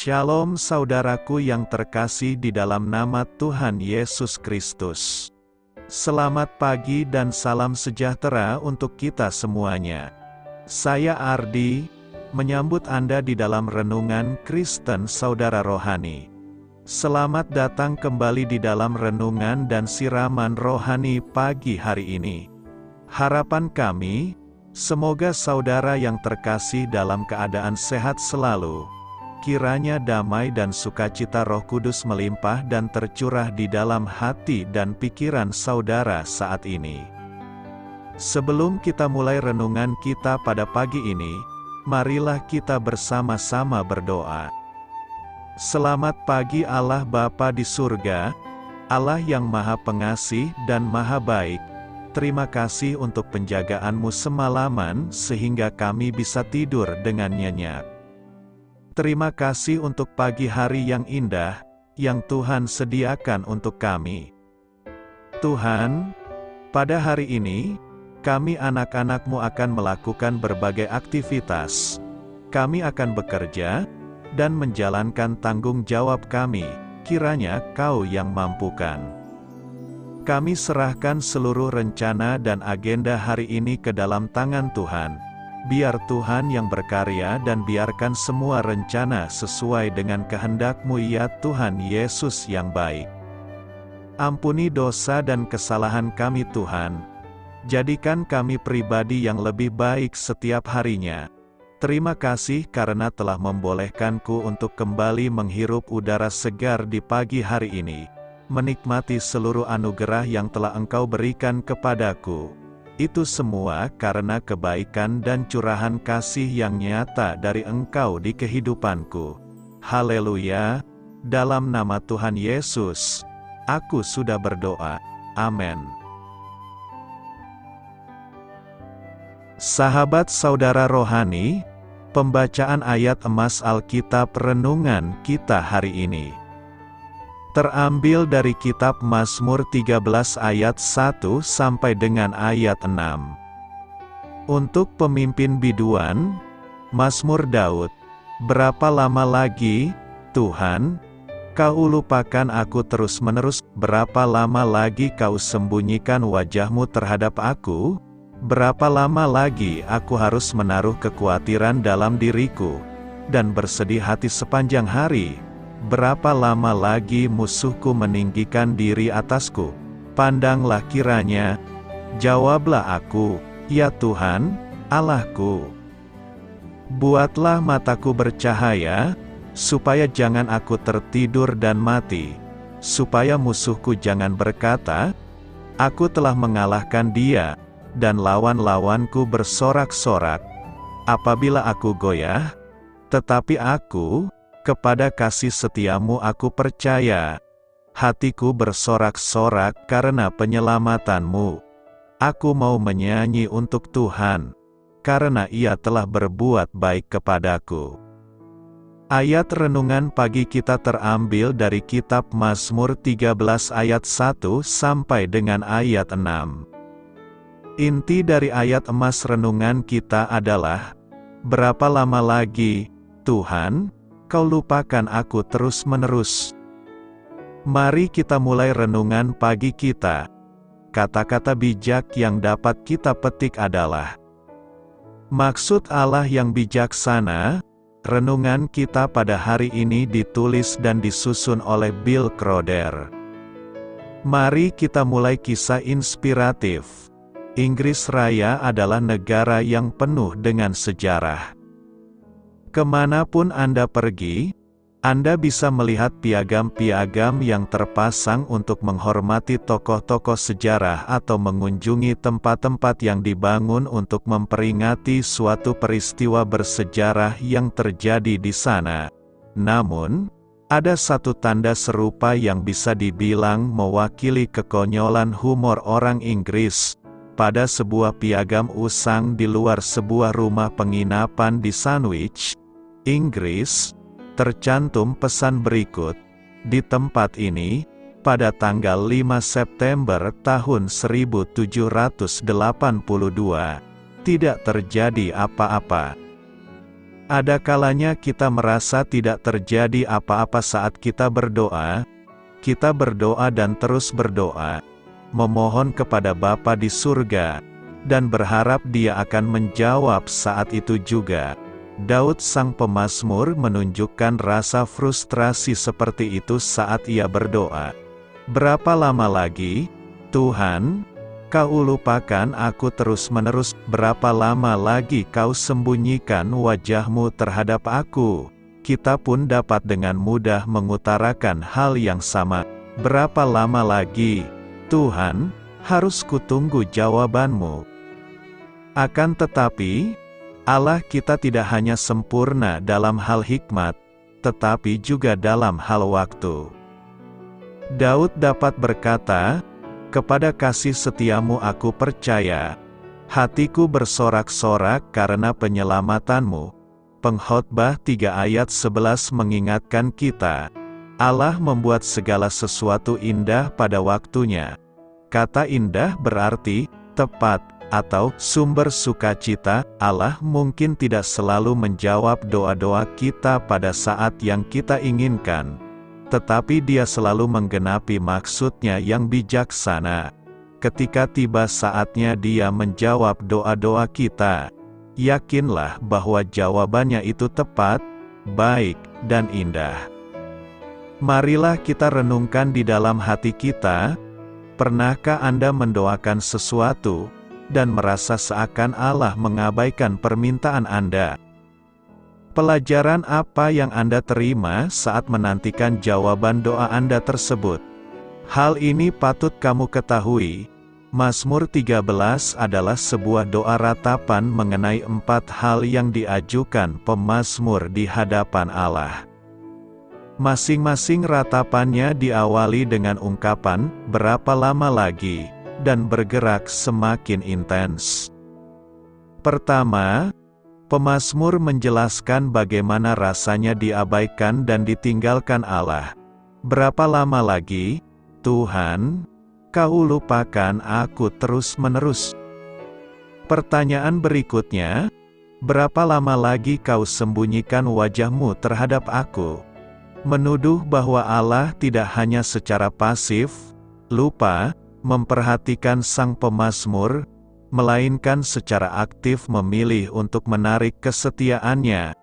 Shalom saudaraku yang terkasih di dalam nama Tuhan Yesus Kristus. Selamat pagi dan salam sejahtera untuk kita semuanya. Saya Ardi, menyambut Anda di dalam renungan Kristen Saudara Rohani. Selamat datang kembali di dalam renungan dan siraman rohani pagi hari ini. Harapan kami, semoga saudara yang terkasih dalam keadaan sehat selalu. Kiranya damai dan sukacita Roh Kudus melimpah dan tercurah di dalam hati dan pikiran saudara saat ini. Sebelum kita mulai renungan kita pada pagi ini, marilah kita bersama-sama berdoa. Selamat pagi Allah Bapa di surga, Allah yang Maha Pengasih dan Maha Baik. Terima kasih untuk penjagaan-Mu semalaman sehingga kami bisa tidur dengan nyenyak. Terima kasih untuk pagi hari yang indah, yang Tuhan sediakan untuk kami. Tuhan, pada hari ini, kami anak-anak-Mu akan melakukan berbagai aktivitas. Kami akan bekerja, dan menjalankan tanggung jawab kami, kiranya Kau yang mampukan. Kami serahkan seluruh rencana dan agenda hari ini ke dalam tangan Tuhan. Biar Tuhan yang berkarya dan biarkan semua rencana sesuai dengan kehendak-Mu ya Tuhan Yesus yang baik. Ampuni dosa dan kesalahan kami Tuhan. Jadikan kami pribadi yang lebih baik setiap harinya. Terima kasih karena telah membolehkanku untuk kembali menghirup udara segar di pagi hari ini. Menikmati seluruh anugerah yang telah Engkau berikan kepadaku. Itu semua karena kebaikan dan curahan kasih yang nyata dari Engkau di kehidupanku. Haleluya! Dalam nama Tuhan Yesus, aku sudah berdoa. Amin. Sahabat saudara rohani, pembacaan ayat emas Alkitab renungan kita hari ini terambil dari kitab Mazmur 13 ayat 1 sampai dengan ayat 6. Untuk pemimpin biduan, Mazmur Daud, berapa lama lagi, Tuhan, Kau lupakan aku terus-menerus, berapa lama lagi Kau sembunyikan wajah-Mu terhadap aku? Berapa lama lagi aku harus menaruh kekhawatiran dalam diriku, dan bersedih hati sepanjang hari? Berapa lama lagi musuhku meninggikan diri atasku? Pandanglah kiranya, jawablah aku, ya Tuhan, Allahku. Buatlah mataku bercahaya, supaya jangan aku tertidur dan mati, supaya musuhku jangan berkata, aku telah mengalahkan dia, dan lawan-lawanku bersorak-sorak. Apabila aku goyah, tetapi aku, kepada kasih setia-Mu aku percaya. Hatiku bersorak-sorak karena penyelamatan-Mu. Aku mau menyanyi untuk Tuhan, karena Ia telah berbuat baik kepadaku. Ayat renungan pagi kita terambil dari kitab Mazmur 13 ayat 1 sampai dengan ayat 6. Inti dari ayat emas renungan kita adalah, berapa lama lagi, Tuhan, Kau lupakan aku terus-menerus? Mari kita mulai renungan pagi kita. Kata-kata bijak yang dapat kita petik adalah, maksud Allah yang bijaksana. Renungan kita pada hari ini ditulis dan disusun oleh Bill Crowder. Mari kita mulai kisah inspiratif. Inggris Raya adalah negara yang penuh dengan sejarah. Kemanapun Anda pergi, Anda bisa melihat piagam-piagam yang terpasang untuk menghormati tokoh-tokoh sejarah atau mengunjungi tempat-tempat yang dibangun untuk memperingati suatu peristiwa bersejarah yang terjadi di sana. Namun, ada satu tanda serupa yang bisa dibilang mewakili kekonyolan humor orang Inggris. Pada sebuah piagam usang di luar sebuah rumah penginapan di Sandwich, Inggris, tercantum pesan berikut, di tempat ini, pada tanggal 5 September tahun 1782, tidak terjadi apa-apa. Ada kalanya kita merasa tidak terjadi apa-apa saat kita berdoa dan terus berdoa, memohon kepada Bapa di surga, dan berharap Dia akan menjawab saat itu juga. Daud sang pemazmur menunjukkan rasa frustrasi seperti itu saat ia berdoa. Berapa lama lagi, Tuhan? Kau lupakan aku terus-menerus, berapa lama lagi kau sembunyikan wajah-Mu terhadap aku? Kita pun dapat dengan mudah mengutarakan hal yang sama. Berapa lama lagi, Tuhan, harus kutunggu jawaban-Mu? Akan tetapi, Allah kita tidak hanya sempurna dalam hal hikmat, tetapi juga dalam hal waktu. Daud dapat berkata, "Kepada kasih setiamu aku percaya. Hatiku bersorak-sorak karena penyelamatanmu." Pengkhotbah 3 ayat 11 mengingatkan kita, Allah membuat segala sesuatu indah pada waktunya. Kata indah berarti tepat, atau sumber sukacita. Allah mungkin tidak selalu menjawab doa-doa kita pada saat yang kita inginkan, tetapi Dia selalu menggenapi maksud-Nya yang bijaksana. Ketika tiba saatnya Dia menjawab doa-doa kita, yakinlah bahwa jawabannya itu tepat, baik, dan indah. Marilah kita renungkan di dalam hati kita, pernahkah Anda mendoakan sesuatu, dan merasa seakan Allah mengabaikan permintaan Anda? Pelajaran apa yang Anda terima saat menantikan jawaban doa Anda tersebut? Hal ini patut kamu ketahui. Mazmur 13 adalah sebuah doa ratapan mengenai 4 hal yang diajukan pemazmur di hadapan Allah. Masing-masing ratapannya diawali dengan ungkapan, "Berapa lama lagi?" dan bergerak semakin intens. Pertama, pemazmur menjelaskan bagaimana rasanya diabaikan dan ditinggalkan Allah. Berapa lama lagi, Tuhan? Kau lupakan aku terus-menerus. Pertanyaan berikutnya, berapa lama lagi kau sembunyikan wajah-Mu terhadap aku? Menuduh bahwa Allah tidak hanya secara pasif, lupa, memperhatikan sang pemazmur, melainkan secara aktif memilih untuk menarik kesetiaannya.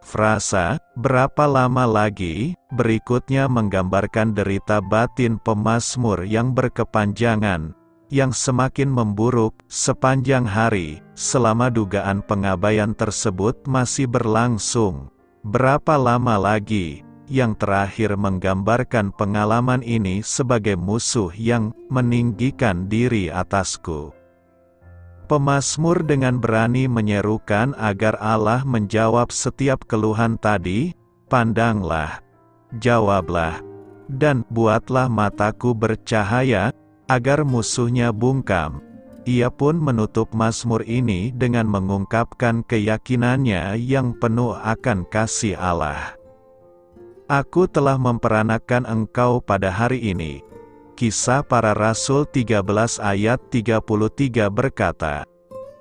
Frasa, berapa lama lagi, berikutnya menggambarkan derita batin pemazmur yang berkepanjangan, yang semakin memburuk sepanjang hari, selama dugaan pengabaian tersebut masih berlangsung. Berapa lama lagi? Yang terakhir menggambarkan pengalaman ini sebagai musuh yang meninggikan diri atasku. Pemazmur dengan berani menyerukan agar Allah menjawab setiap keluhan tadi, "Pandanglah, jawablah, dan buatlah mataku bercahaya, agar musuhnya bungkam." Ia pun menutup mazmur ini dengan mengungkapkan keyakinannya yang penuh akan kasih Allah. Aku telah memperanakan engkau pada hari ini. Kisah Para Rasul 13 ayat 33 berkata,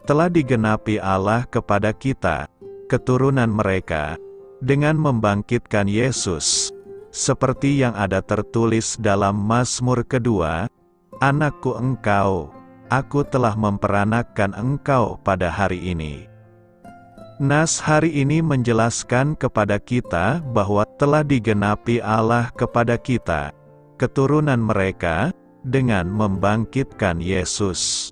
telah digenapi Allah kepada kita, keturunan mereka, dengan membangkitkan Yesus, seperti yang ada tertulis dalam Mazmur kedua, "Anakku engkau, aku telah memperanakan engkau pada hari ini." Nas hari ini menjelaskan kepada kita bahwa telah digenapi Allah kepada kita, keturunan mereka, dengan membangkitkan Yesus.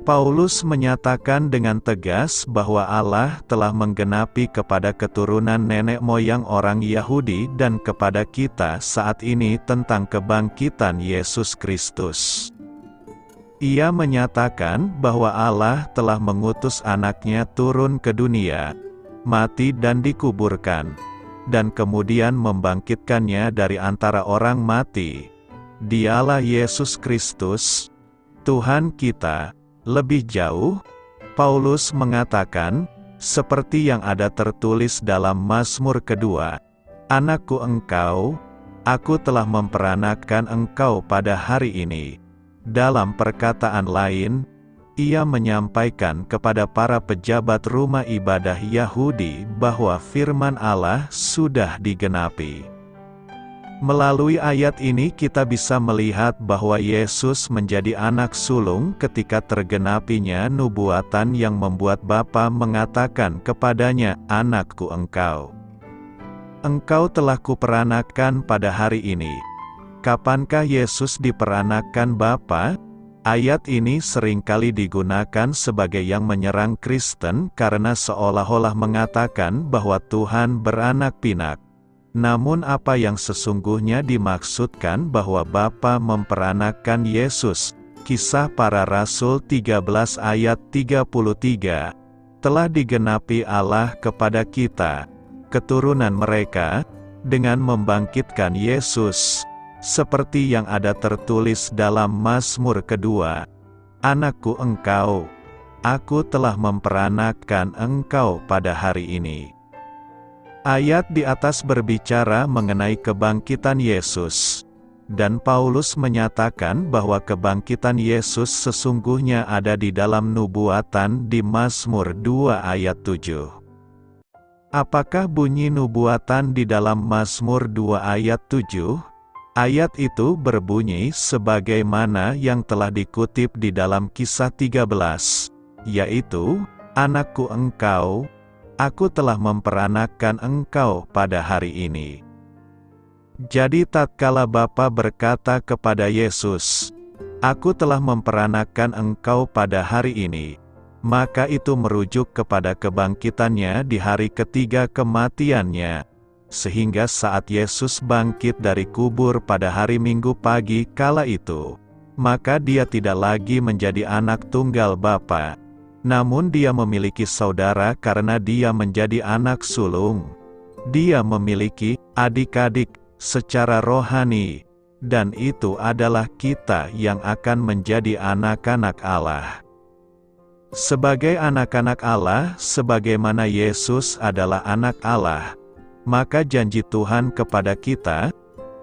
Paulus menyatakan dengan tegas bahwa Allah telah menggenapi kepada keturunan nenek moyang orang Yahudi dan kepada kita saat ini tentang kebangkitan Yesus Kristus. Ia menyatakan bahwa Allah telah mengutus anaknya turun ke dunia, mati dan dikuburkan, dan kemudian membangkitkannya dari antara orang mati. Dialah Yesus Kristus, Tuhan kita. Lebih jauh, Paulus mengatakan, seperti yang ada tertulis dalam Mazmur kedua, "Anakku engkau, aku telah memperanakan engkau pada hari ini." Dalam perkataan lain, ia menyampaikan kepada para pejabat rumah ibadah Yahudi bahwa firman Allah sudah digenapi. Melalui ayat ini kita bisa melihat bahwa Yesus menjadi anak sulung ketika tergenapinya nubuatan yang membuat Bapa mengatakan kepadanya, "Anakku engkau. Engkau telah kuperanakan pada hari ini." Kapankah Yesus diperanakan Bapa? Ayat ini seringkali digunakan sebagai yang menyerang Kristen karena seolah-olah mengatakan bahwa Tuhan beranak pinak. Namun apa yang sesungguhnya dimaksudkan bahwa Bapa memperanakan Yesus, Kisah Para Rasul 13 ayat 33, telah digenapi Allah kepada kita, keturunan mereka, dengan membangkitkan Yesus, seperti yang ada tertulis dalam Mazmur kedua, "Anakku engkau, aku telah memperanakan engkau pada hari ini." Ayat di atas berbicara mengenai kebangkitan Yesus, dan Paulus menyatakan bahwa kebangkitan Yesus sesungguhnya ada di dalam nubuatan di Mazmur 2 ayat 7. Apakah bunyi nubuatan di dalam Mazmur 2 ayat 7? Ayat itu berbunyi sebagaimana yang telah dikutip di dalam Kisah 13, yaitu, "Anakku engkau, aku telah memperanakan engkau pada hari ini." Jadi tatkala Bapa berkata kepada Yesus, "Aku telah memperanakan engkau pada hari ini," maka itu merujuk kepada kebangkitannya di hari ketiga kematiannya, sehingga saat Yesus bangkit dari kubur pada hari Minggu pagi kala itu, maka dia tidak lagi menjadi anak tunggal Bapa. Namun dia memiliki saudara karena dia menjadi anak sulung. Dia memiliki adik-adik secara rohani, dan itu adalah kita yang akan menjadi anak-anak Allah. Sebagai anak-anak Allah, sebagaimana Yesus adalah anak Allah, maka janji Tuhan kepada kita,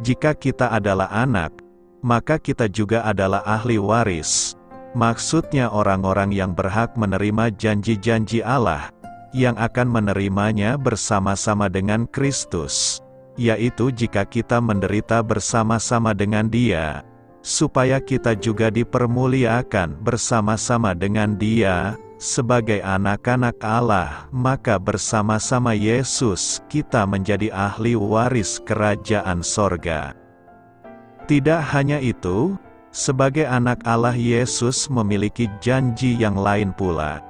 jika kita adalah anak, maka kita juga adalah ahli waris. Maksudnya orang-orang yang berhak menerima janji-janji Allah, yang akan menerimanya bersama-sama dengan Kristus, yaitu jika kita menderita bersama-sama dengan Dia, supaya kita juga dipermuliakan bersama-sama dengan Dia, sebagai anak-anak Allah, maka bersama-sama Yesus kita menjadi ahli waris kerajaan sorga. Tidak hanya itu, sebagai anak Allah Yesus memiliki janji yang lain pula.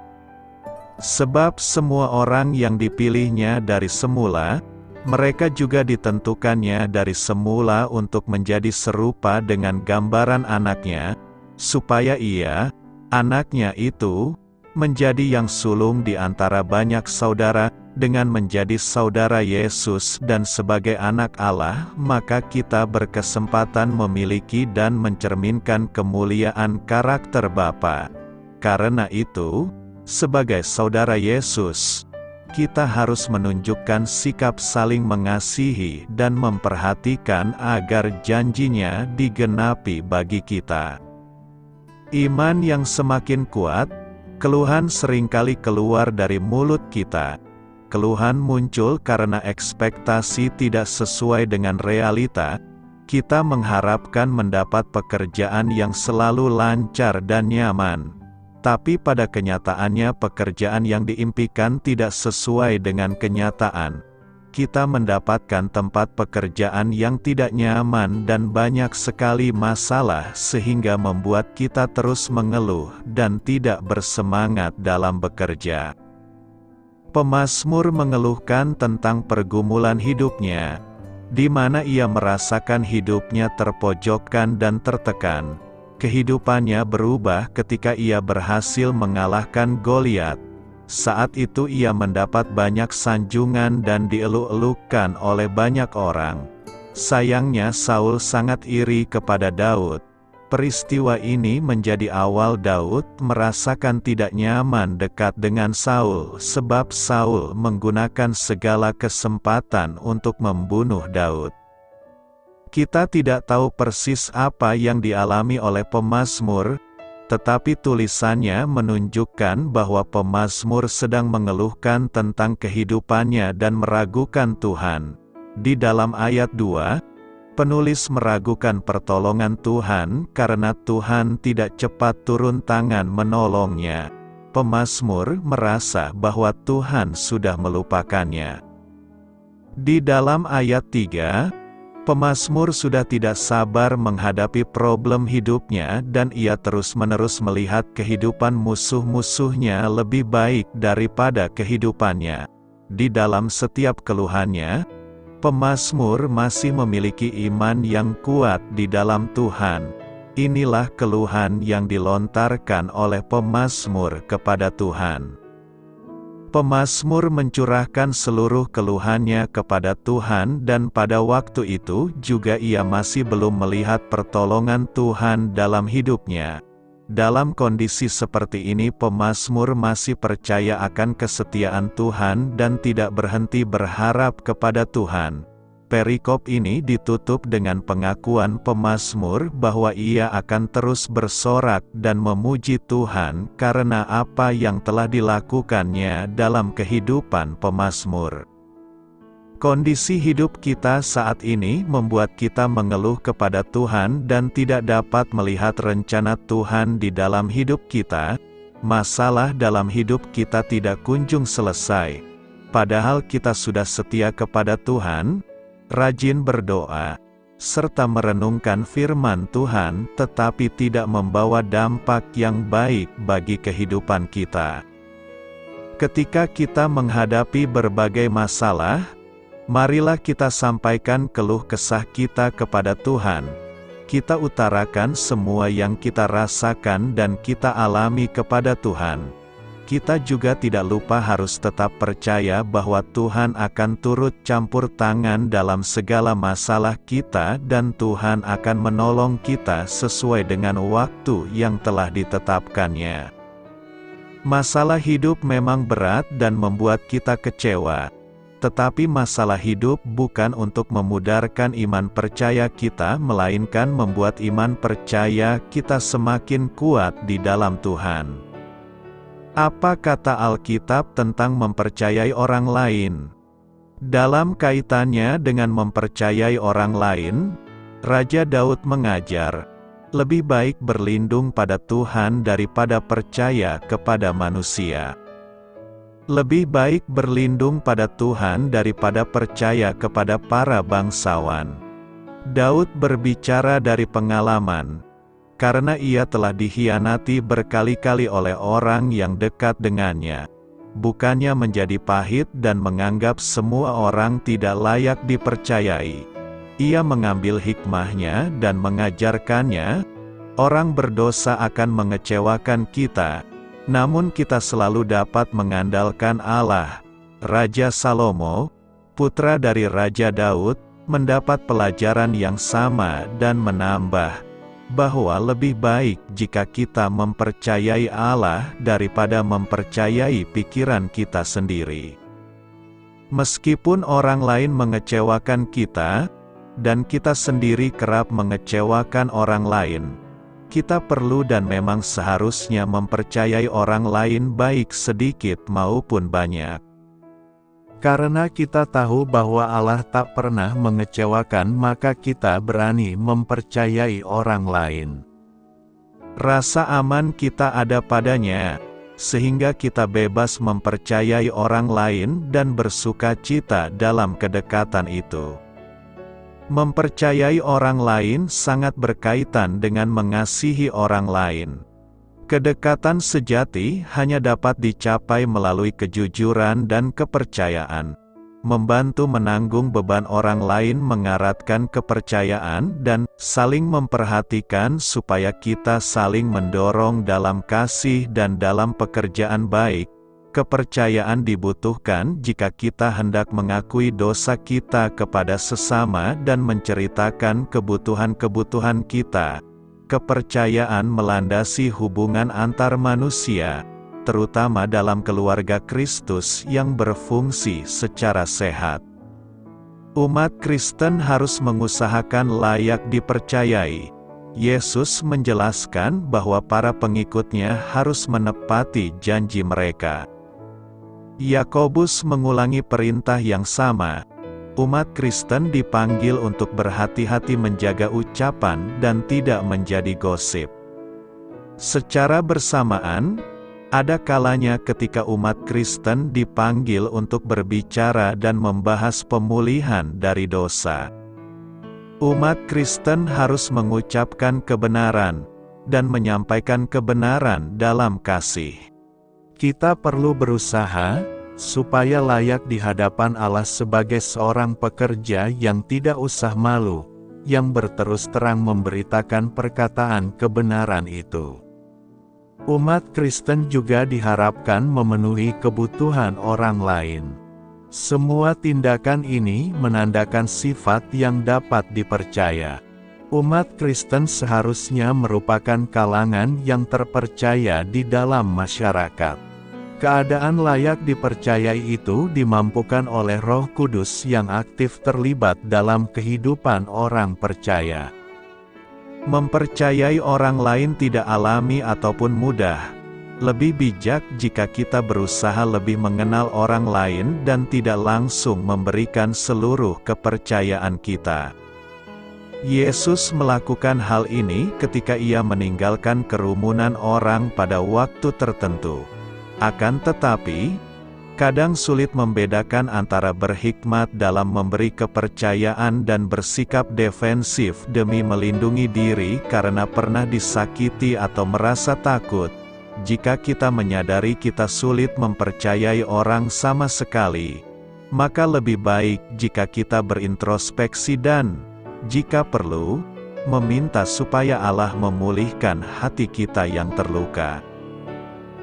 Sebab semua orang yang dipilihnya dari semula, mereka juga ditentukannya dari semula untuk menjadi serupa dengan gambaran anaknya, supaya ia, anaknya itu, menjadi yang sulung di antara banyak saudara, dengan menjadi saudara Yesus dan sebagai anak Allah, maka kita berkesempatan memiliki dan mencerminkan kemuliaan karakter Bapa. Karena itu, sebagai saudara Yesus, kita harus menunjukkan sikap saling mengasihi dan memperhatikan agar janjinya digenapi bagi kita. Iman yang semakin kuat, keluhan seringkali keluar dari mulut kita. Keluhan muncul karena ekspektasi tidak sesuai dengan realita. Kita mengharapkan mendapat pekerjaan yang selalu lancar dan nyaman. Tapi pada kenyataannya pekerjaan yang diimpikan tidak sesuai dengan kenyataan. Kita mendapatkan tempat pekerjaan yang tidak nyaman dan banyak sekali masalah sehingga membuat kita terus mengeluh dan tidak bersemangat dalam bekerja. Pemazmur mengeluhkan tentang pergumulan hidupnya, di mana ia merasakan hidupnya terpojokkan dan tertekan. Kehidupannya berubah ketika ia berhasil mengalahkan Goliat. Saat itu ia mendapat banyak sanjungan dan dieluk-elukkan oleh banyak orang. Sayangnya Saul sangat iri kepada Daud. Peristiwa ini menjadi awal Daud merasakan tidak nyaman dekat dengan Saul, sebab Saul menggunakan segala kesempatan untuk membunuh Daud. Kita tidak tahu persis apa yang dialami oleh pemazmur, tetapi tulisannya menunjukkan bahwa pemazmur sedang mengeluhkan tentang kehidupannya dan meragukan Tuhan. Di dalam ayat 2, penulis meragukan pertolongan Tuhan karena Tuhan tidak cepat turun tangan menolongnya. Pemazmur merasa bahwa Tuhan sudah melupakannya. Di dalam ayat 3, pemazmur sudah tidak sabar menghadapi problem hidupnya dan ia terus-menerus melihat kehidupan musuh-musuhnya lebih baik daripada kehidupannya. Di dalam setiap keluhannya, pemazmur masih memiliki iman yang kuat di dalam Tuhan. Inilah keluhan yang dilontarkan oleh pemazmur kepada Tuhan. Pemazmur mencurahkan seluruh keluhannya kepada Tuhan dan pada waktu itu juga ia masih belum melihat pertolongan Tuhan dalam hidupnya. Dalam kondisi seperti ini pemazmur masih percaya akan kesetiaan Tuhan dan tidak berhenti berharap kepada Tuhan. Perikop ini ditutup dengan pengakuan pemazmur bahwa ia akan terus bersorak dan memuji Tuhan karena apa yang telah dilakukannya dalam kehidupan pemazmur. Kondisi hidup kita saat ini membuat kita mengeluh kepada Tuhan dan tidak dapat melihat rencana Tuhan di dalam hidup kita. Masalah dalam hidup kita tidak kunjung selesai. Padahal kita sudah setia kepada Tuhan, rajin berdoa, serta merenungkan firman Tuhan, tetapi tidak membawa dampak yang baik bagi kehidupan kita. Ketika kita menghadapi berbagai masalah, marilah kita sampaikan keluh kesah kita kepada Tuhan. Kita utarakan semua yang kita rasakan dan kita alami kepada Tuhan. Kita juga tidak lupa harus tetap percaya bahwa Tuhan akan turut campur tangan dalam segala masalah kita dan Tuhan akan menolong kita sesuai dengan waktu yang telah ditetapkannya. Masalah hidup memang berat dan membuat kita kecewa. Tetapi masalah hidup bukan untuk memudarkan iman percaya kita, melainkan membuat iman percaya kita semakin kuat di dalam Tuhan. Apa kata Alkitab tentang mempercayai orang lain? Dalam kaitannya dengan mempercayai orang lain, Raja Daud mengajar, lebih baik berlindung pada Tuhan daripada percaya kepada manusia. Lebih baik berlindung pada Tuhan daripada percaya kepada para bangsawan. Daud berbicara dari pengalaman, karena ia telah dikhianati berkali-kali oleh orang yang dekat dengannya. Bukannya menjadi pahit dan menganggap semua orang tidak layak dipercayai. Ia mengambil hikmahnya dan mengajarkannya. Orang berdosa akan mengecewakan kita, namun kita selalu dapat mengandalkan Allah. Raja Salomo, putra dari Raja Daud, mendapat pelajaran yang sama dan menambah bahwa lebih baik jika kita mempercayai Allah daripada mempercayai pikiran kita sendiri. Meskipun orang lain mengecewakan kita, dan kita sendiri kerap mengecewakan orang lain, kita perlu dan memang seharusnya mempercayai orang lain baik sedikit maupun banyak. Karena kita tahu bahwa Allah tak pernah mengecewakan, maka kita berani mempercayai orang lain. Rasa aman kita ada padanya, sehingga kita bebas mempercayai orang lain dan bersuka cita dalam kedekatan itu. Mempercayai orang lain sangat berkaitan dengan mengasihi orang lain. Kedekatan sejati hanya dapat dicapai melalui kejujuran dan kepercayaan. Membantu menanggung beban orang lain mengeratkan kepercayaan dan saling memperhatikan supaya kita saling mendorong dalam kasih dan dalam pekerjaan baik. Kepercayaan dibutuhkan jika kita hendak mengakui dosa kita kepada sesama dan menceritakan kebutuhan-kebutuhan kita. Kepercayaan melandasi hubungan antar manusia, terutama dalam keluarga Kristus yang berfungsi secara sehat. Umat Kristen harus mengusahakan layak dipercayai. Yesus menjelaskan bahwa para pengikutnya harus menepati janji mereka. Yakobus mengulangi perintah yang sama. Umat Kristen dipanggil untuk berhati-hati menjaga ucapan dan tidak menjadi gosip. Secara bersamaan, ada kalanya ketika umat Kristen dipanggil untuk berbicara dan membahas pemulihan dari dosa. Umat Kristen harus mengucapkan kebenaran dan menyampaikan kebenaran dalam kasih. Kita perlu berusaha supaya layak di hadapan Allah sebagai seorang pekerja yang tidak usah malu, yang berterus terang memberitakan perkataan kebenaran itu. Umat Kristen juga diharapkan memenuhi kebutuhan orang lain. Semua tindakan ini menandakan sifat yang dapat dipercaya. Umat Kristen seharusnya merupakan kalangan yang terpercaya di dalam masyarakat. Keadaan layak dipercayai itu dimampukan oleh Roh Kudus yang aktif terlibat dalam kehidupan orang percaya. Mempercayai orang lain tidak alami ataupun mudah. Lebih bijak jika kita berusaha lebih mengenal orang lain dan tidak langsung memberikan seluruh kepercayaan kita. Yesus melakukan hal ini ketika ia meninggalkan kerumunan orang pada waktu tertentu. Akan tetapi, kadang sulit membedakan antara berhikmat dalam memberi kepercayaan dan bersikap defensif demi melindungi diri karena pernah disakiti atau merasa takut. Jika kita menyadari kita sulit mempercayai orang sama sekali, maka lebih baik jika kita berintrospeksi dan, jika perlu, meminta supaya Allah memulihkan hati kita yang terluka.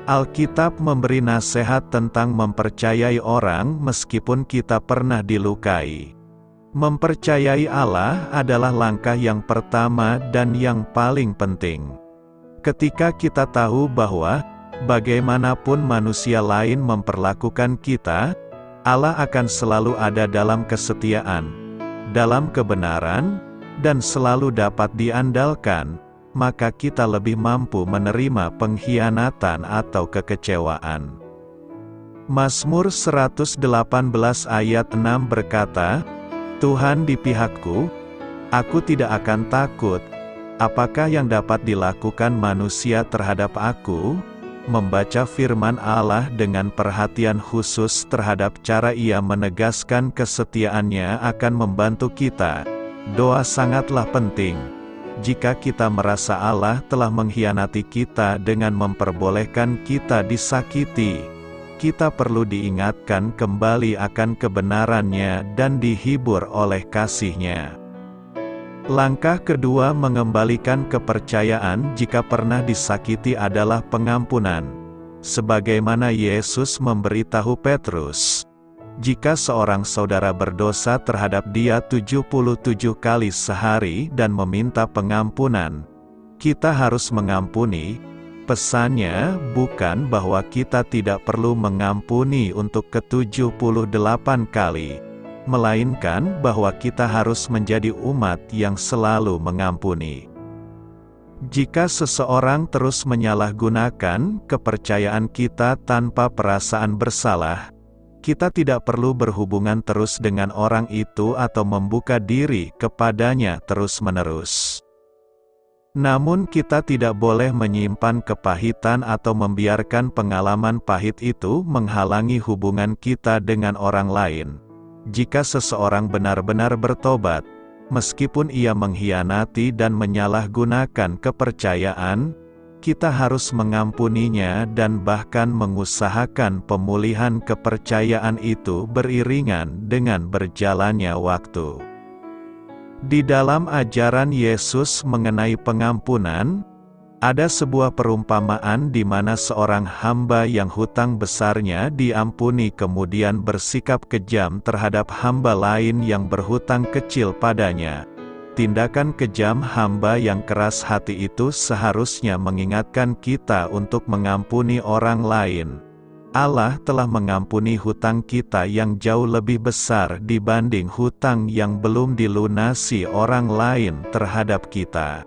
Alkitab memberi nasihat tentang mempercayai orang meskipun kita pernah dilukai. Mempercayai Allah adalah langkah yang pertama dan yang paling penting. Ketika kita tahu bahwa, bagaimanapun manusia lain memperlakukan kita, Allah akan selalu ada dalam kesetiaan, dalam kebenaran, dan selalu dapat diandalkan, maka kita lebih mampu menerima pengkhianatan atau kekecewaan. Mazmur 118 ayat 6 berkata, Tuhan di pihakku, aku tidak akan takut. Apakah yang dapat dilakukan manusia terhadap aku? Membaca firman Allah dengan perhatian khusus terhadap cara ia menegaskan kesetiaannya akan membantu kita. Doa sangatlah penting. Jika kita merasa Allah telah mengkhianati kita dengan memperbolehkan kita disakiti, kita perlu diingatkan kembali akan kebenarannya dan dihibur oleh kasih-Nya. Langkah kedua mengembalikan kepercayaan jika pernah disakiti adalah pengampunan. Sebagaimana Yesus memberitahu Petrus, jika seorang saudara berdosa terhadap dia 77 kali sehari dan meminta pengampunan, kita harus mengampuni. Pesannya bukan bahwa kita tidak perlu mengampuni untuk ke-78 kali. Melainkan bahwa kita harus menjadi umat yang selalu mengampuni. Jika seseorang terus menyalahgunakan kepercayaan kita tanpa perasaan bersalah, kita tidak perlu berhubungan terus dengan orang itu atau membuka diri kepadanya terus-menerus. Namun kita tidak boleh menyimpan kepahitan atau membiarkan pengalaman pahit itu menghalangi hubungan kita dengan orang lain. Jika seseorang benar-benar bertobat, meskipun ia mengkhianati dan menyalahgunakan kepercayaan, kita harus mengampuninya dan bahkan mengusahakan pemulihan kepercayaan itu beriringan dengan berjalannya waktu. Di dalam ajaran Yesus mengenai pengampunan, ada sebuah perumpamaan di mana seorang hamba yang hutang besarnya diampuni kemudian bersikap kejam terhadap hamba lain yang berhutang kecil padanya. Tindakan kejam hamba yang keras hati itu seharusnya mengingatkan kita untuk mengampuni orang lain. Allah telah mengampuni hutang kita yang jauh lebih besar dibanding hutang yang belum dilunasi orang lain terhadap kita.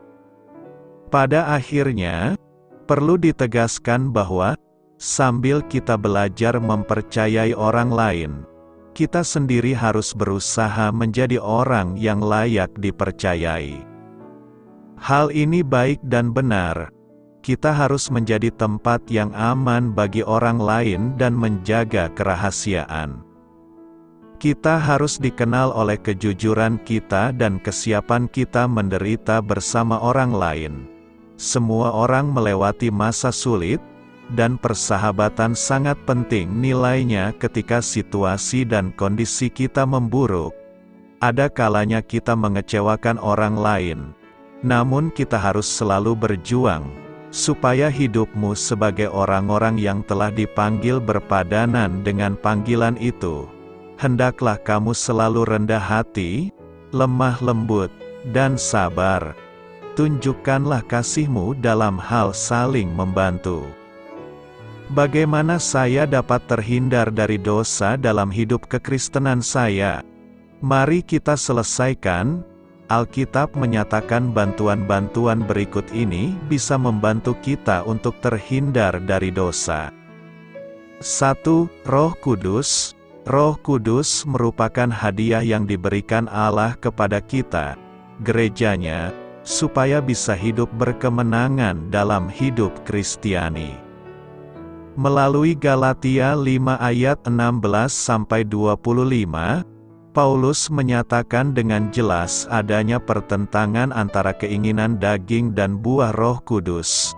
Pada akhirnya, perlu ditegaskan bahwa, sambil kita belajar mempercayai orang lain, kita sendiri harus berusaha menjadi orang yang layak dipercayai. Hal ini baik dan benar. Kita harus menjadi tempat yang aman bagi orang lain dan menjaga kerahasiaan. Kita harus dikenal oleh kejujuran kita dan kesiapan kita menderita bersama orang lain. Semua orang melewati masa sulit, dan persahabatan sangat penting nilainya ketika situasi dan kondisi kita memburuk. Ada kalanya kita mengecewakan orang lain, namun kita harus selalu berjuang, supaya hidupmu sebagai orang-orang yang telah dipanggil berpadanan dengan panggilan itu. Hendaklah kamu selalu rendah hati, lemah lembut, dan sabar. Tunjukkanlah kasihmu dalam hal saling membantu. Bagaimana saya dapat terhindar dari dosa dalam hidup kekristenan saya? Mari kita selesaikan. Alkitab menyatakan bantuan-bantuan berikut ini bisa membantu kita untuk terhindar dari dosa. 1. Roh Kudus. Roh Kudus merupakan hadiah yang diberikan Allah kepada kita, gerejanya, supaya bisa hidup berkemenangan dalam hidup Kristiani. Melalui Galatia 5 ayat 16-25, Paulus menyatakan dengan jelas adanya pertentangan antara keinginan daging dan buah Roh Kudus.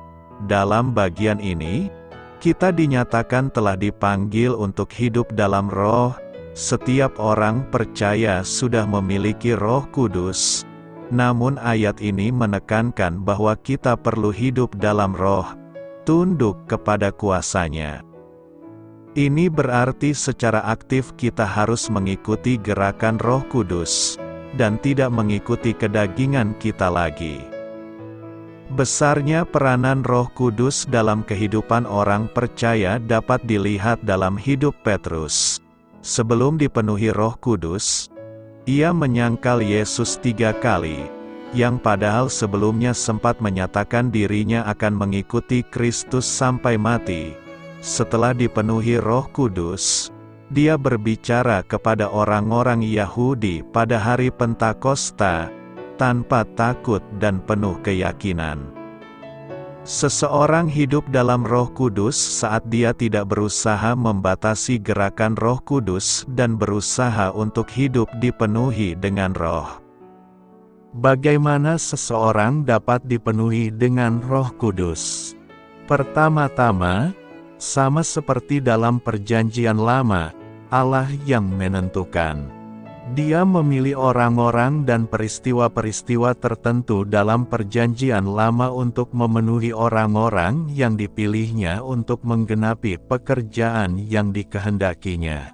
Dalam bagian ini, kita dinyatakan telah dipanggil untuk hidup dalam Roh. Setiap orang percaya sudah memiliki Roh Kudus. Namun ayat ini menekankan bahwa kita perlu hidup dalam Roh, tunduk kepada kuasanya. Ini berarti secara aktif kita harus mengikuti gerakan Roh Kudus, dan tidak mengikuti kedagingan kita lagi. Besarnya peranan Roh Kudus dalam kehidupan orang percaya dapat dilihat dalam hidup Petrus. Sebelum dipenuhi Roh Kudus, ia menyangkal Yesus 3 kali, yang padahal sebelumnya sempat menyatakan dirinya akan mengikuti Kristus sampai mati. Setelah dipenuhi Roh Kudus, dia berbicara kepada orang-orang Yahudi pada hari Pentakosta, tanpa takut dan penuh keyakinan. Seseorang hidup dalam Roh Kudus saat dia tidak berusaha membatasi gerakan Roh Kudus dan berusaha untuk hidup dipenuhi dengan Roh. Bagaimana seseorang dapat dipenuhi dengan Roh Kudus? Pertama-tama, sama seperti dalam Perjanjian Lama, Allah yang menentukan. Dia memilih orang-orang dan peristiwa-peristiwa tertentu dalam Perjanjian Lama untuk memenuhi orang-orang yang dipilihnya untuk menggenapi pekerjaan yang dikehendakinya.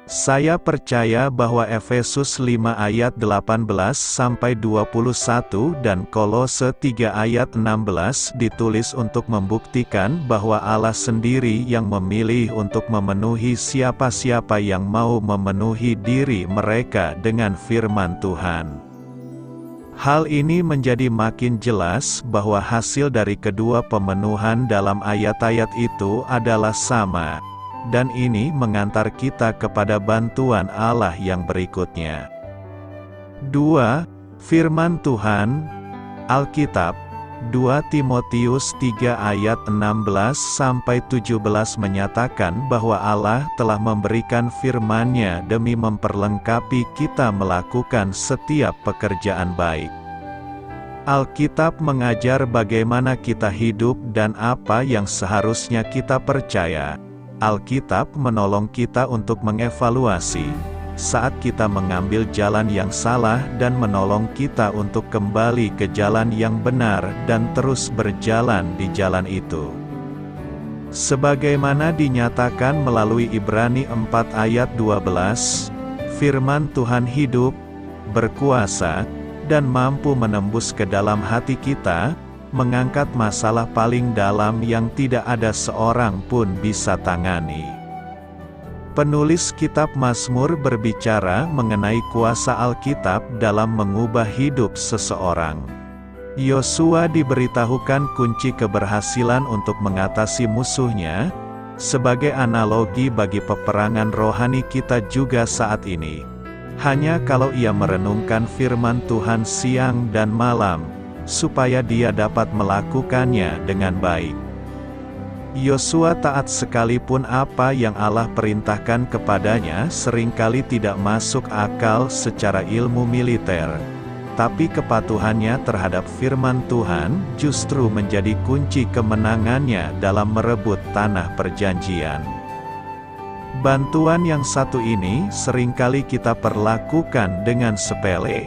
Saya percaya bahwa Efesus 5 ayat 18-21 dan Kolose 3 ayat 16 ditulis untuk membuktikan bahwa Allah sendiri yang memilih untuk memenuhi siapa-siapa yang mau memenuhi diri mereka dengan firman Tuhan. Hal ini menjadi makin jelas bahwa hasil dari kedua pemenuhan dalam ayat-ayat itu adalah sama. Dan ini mengantar kita kepada bantuan Allah yang berikutnya. 2. Firman Tuhan, Alkitab, 2 Timotius 3 ayat 16-17 menyatakan bahwa Allah telah memberikan firman-Nya demi memperlengkapi kita melakukan setiap pekerjaan baik. Alkitab mengajar bagaimana kita hidup dan apa yang seharusnya kita percaya. Alkitab menolong kita untuk mengevaluasi saat kita mengambil jalan yang salah dan menolong kita untuk kembali ke jalan yang benar dan terus berjalan di jalan itu. Sebagaimana dinyatakan melalui Ibrani 4 ayat 12, firman Tuhan hidup, berkuasa, dan mampu menembus ke dalam hati kita, mengangkat masalah paling dalam yang tidak ada seorang pun bisa tangani. Penulis kitab Mazmur berbicara mengenai kuasa Alkitab dalam mengubah hidup seseorang. Yosua diberitahukan kunci keberhasilan untuk mengatasi musuhnya, sebagai analogi bagi peperangan rohani kita juga saat ini. Hanya kalau ia merenungkan firman Tuhan siang dan malam, supaya dia dapat melakukannya dengan baik. Yosua taat sekalipun apa yang Allah perintahkan kepadanya seringkali tidak masuk akal secara ilmu militer. Tapi kepatuhannya terhadap firman Tuhan justru menjadi kunci kemenangannya dalam merebut tanah perjanjian. Bantuan yang satu ini seringkali kita perlakukan dengan sepele.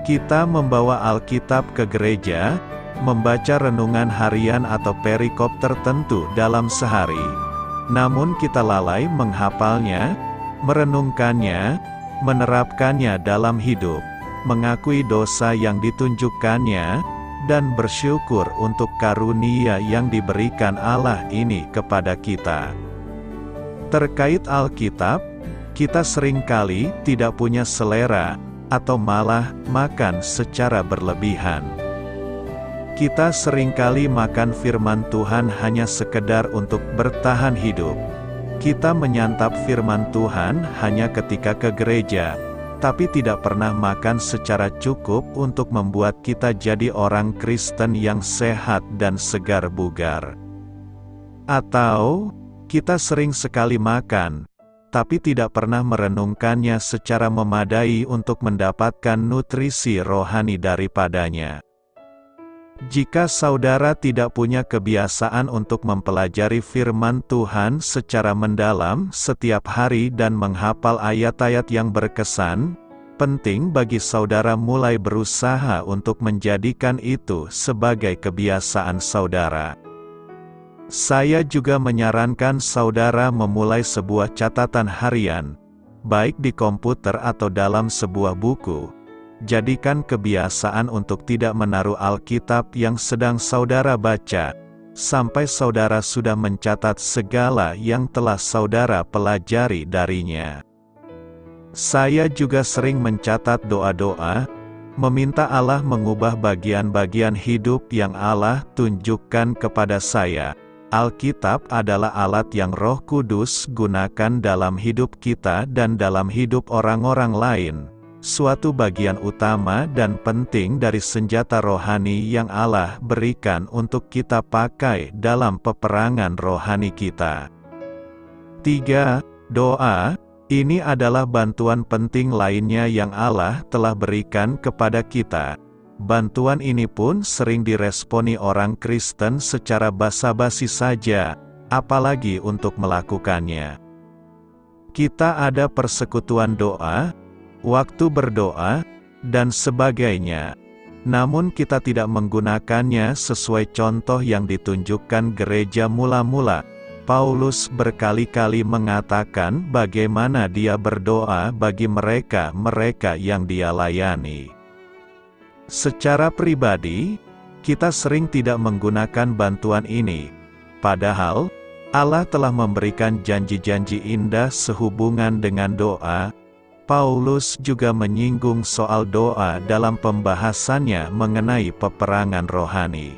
Kita membawa Alkitab ke gereja, membaca renungan harian atau perikop tertentu dalam sehari. Namun kita lalai menghafalnya, merenungkannya, menerapkannya dalam hidup, mengakui dosa yang ditunjukkannya, dan bersyukur untuk karunia yang diberikan Allah ini kepada kita. Terkait Alkitab, kita seringkali tidak punya selera, atau malah makan secara berlebihan. Kita seringkali makan firman Tuhan hanya sekedar untuk bertahan hidup. Kita menyantap firman Tuhan hanya ketika ke gereja, tapi tidak pernah makan secara cukup untuk membuat kita jadi orang Kristen yang sehat dan segar bugar. Atau, kita sering sekali makan, tapi tidak pernah merenungkannya secara memadai untuk mendapatkan nutrisi rohani daripadanya. Jika saudara tidak punya kebiasaan untuk mempelajari firman Tuhan secara mendalam setiap hari dan menghafal ayat-ayat yang berkesan, penting bagi saudara mulai berusaha untuk menjadikan itu sebagai kebiasaan saudara. Saya juga menyarankan saudara memulai sebuah catatan harian, baik di komputer atau dalam sebuah buku. Jadikan kebiasaan untuk tidak menaruh Alkitab yang sedang saudara baca, sampai saudara sudah mencatat segala yang telah saudara pelajari darinya. Saya juga sering mencatat doa-doa, meminta Allah mengubah bagian-bagian hidup yang Allah tunjukkan kepada saya. Alkitab adalah alat yang Roh Kudus gunakan dalam hidup kita dan dalam hidup orang-orang lain. Suatu bagian utama dan penting dari senjata rohani yang Allah berikan untuk kita pakai dalam peperangan rohani kita. 3. Doa. Ini adalah bantuan penting lainnya yang Allah telah berikan kepada kita. Bantuan ini pun sering diresponi orang Kristen secara basa-basi saja, apalagi untuk melakukannya. Kita ada persekutuan doa, waktu berdoa, dan sebagainya. Namun kita tidak menggunakannya sesuai contoh yang ditunjukkan gereja mula-mula. Paulus berkali-kali mengatakan bagaimana dia berdoa bagi mereka yang dia layani. Secara pribadi, kita sering tidak menggunakan bantuan ini. Padahal, Allah telah memberikan janji-janji indah sehubungan dengan doa. Paulus juga menyinggung soal doa dalam pembahasannya mengenai peperangan rohani.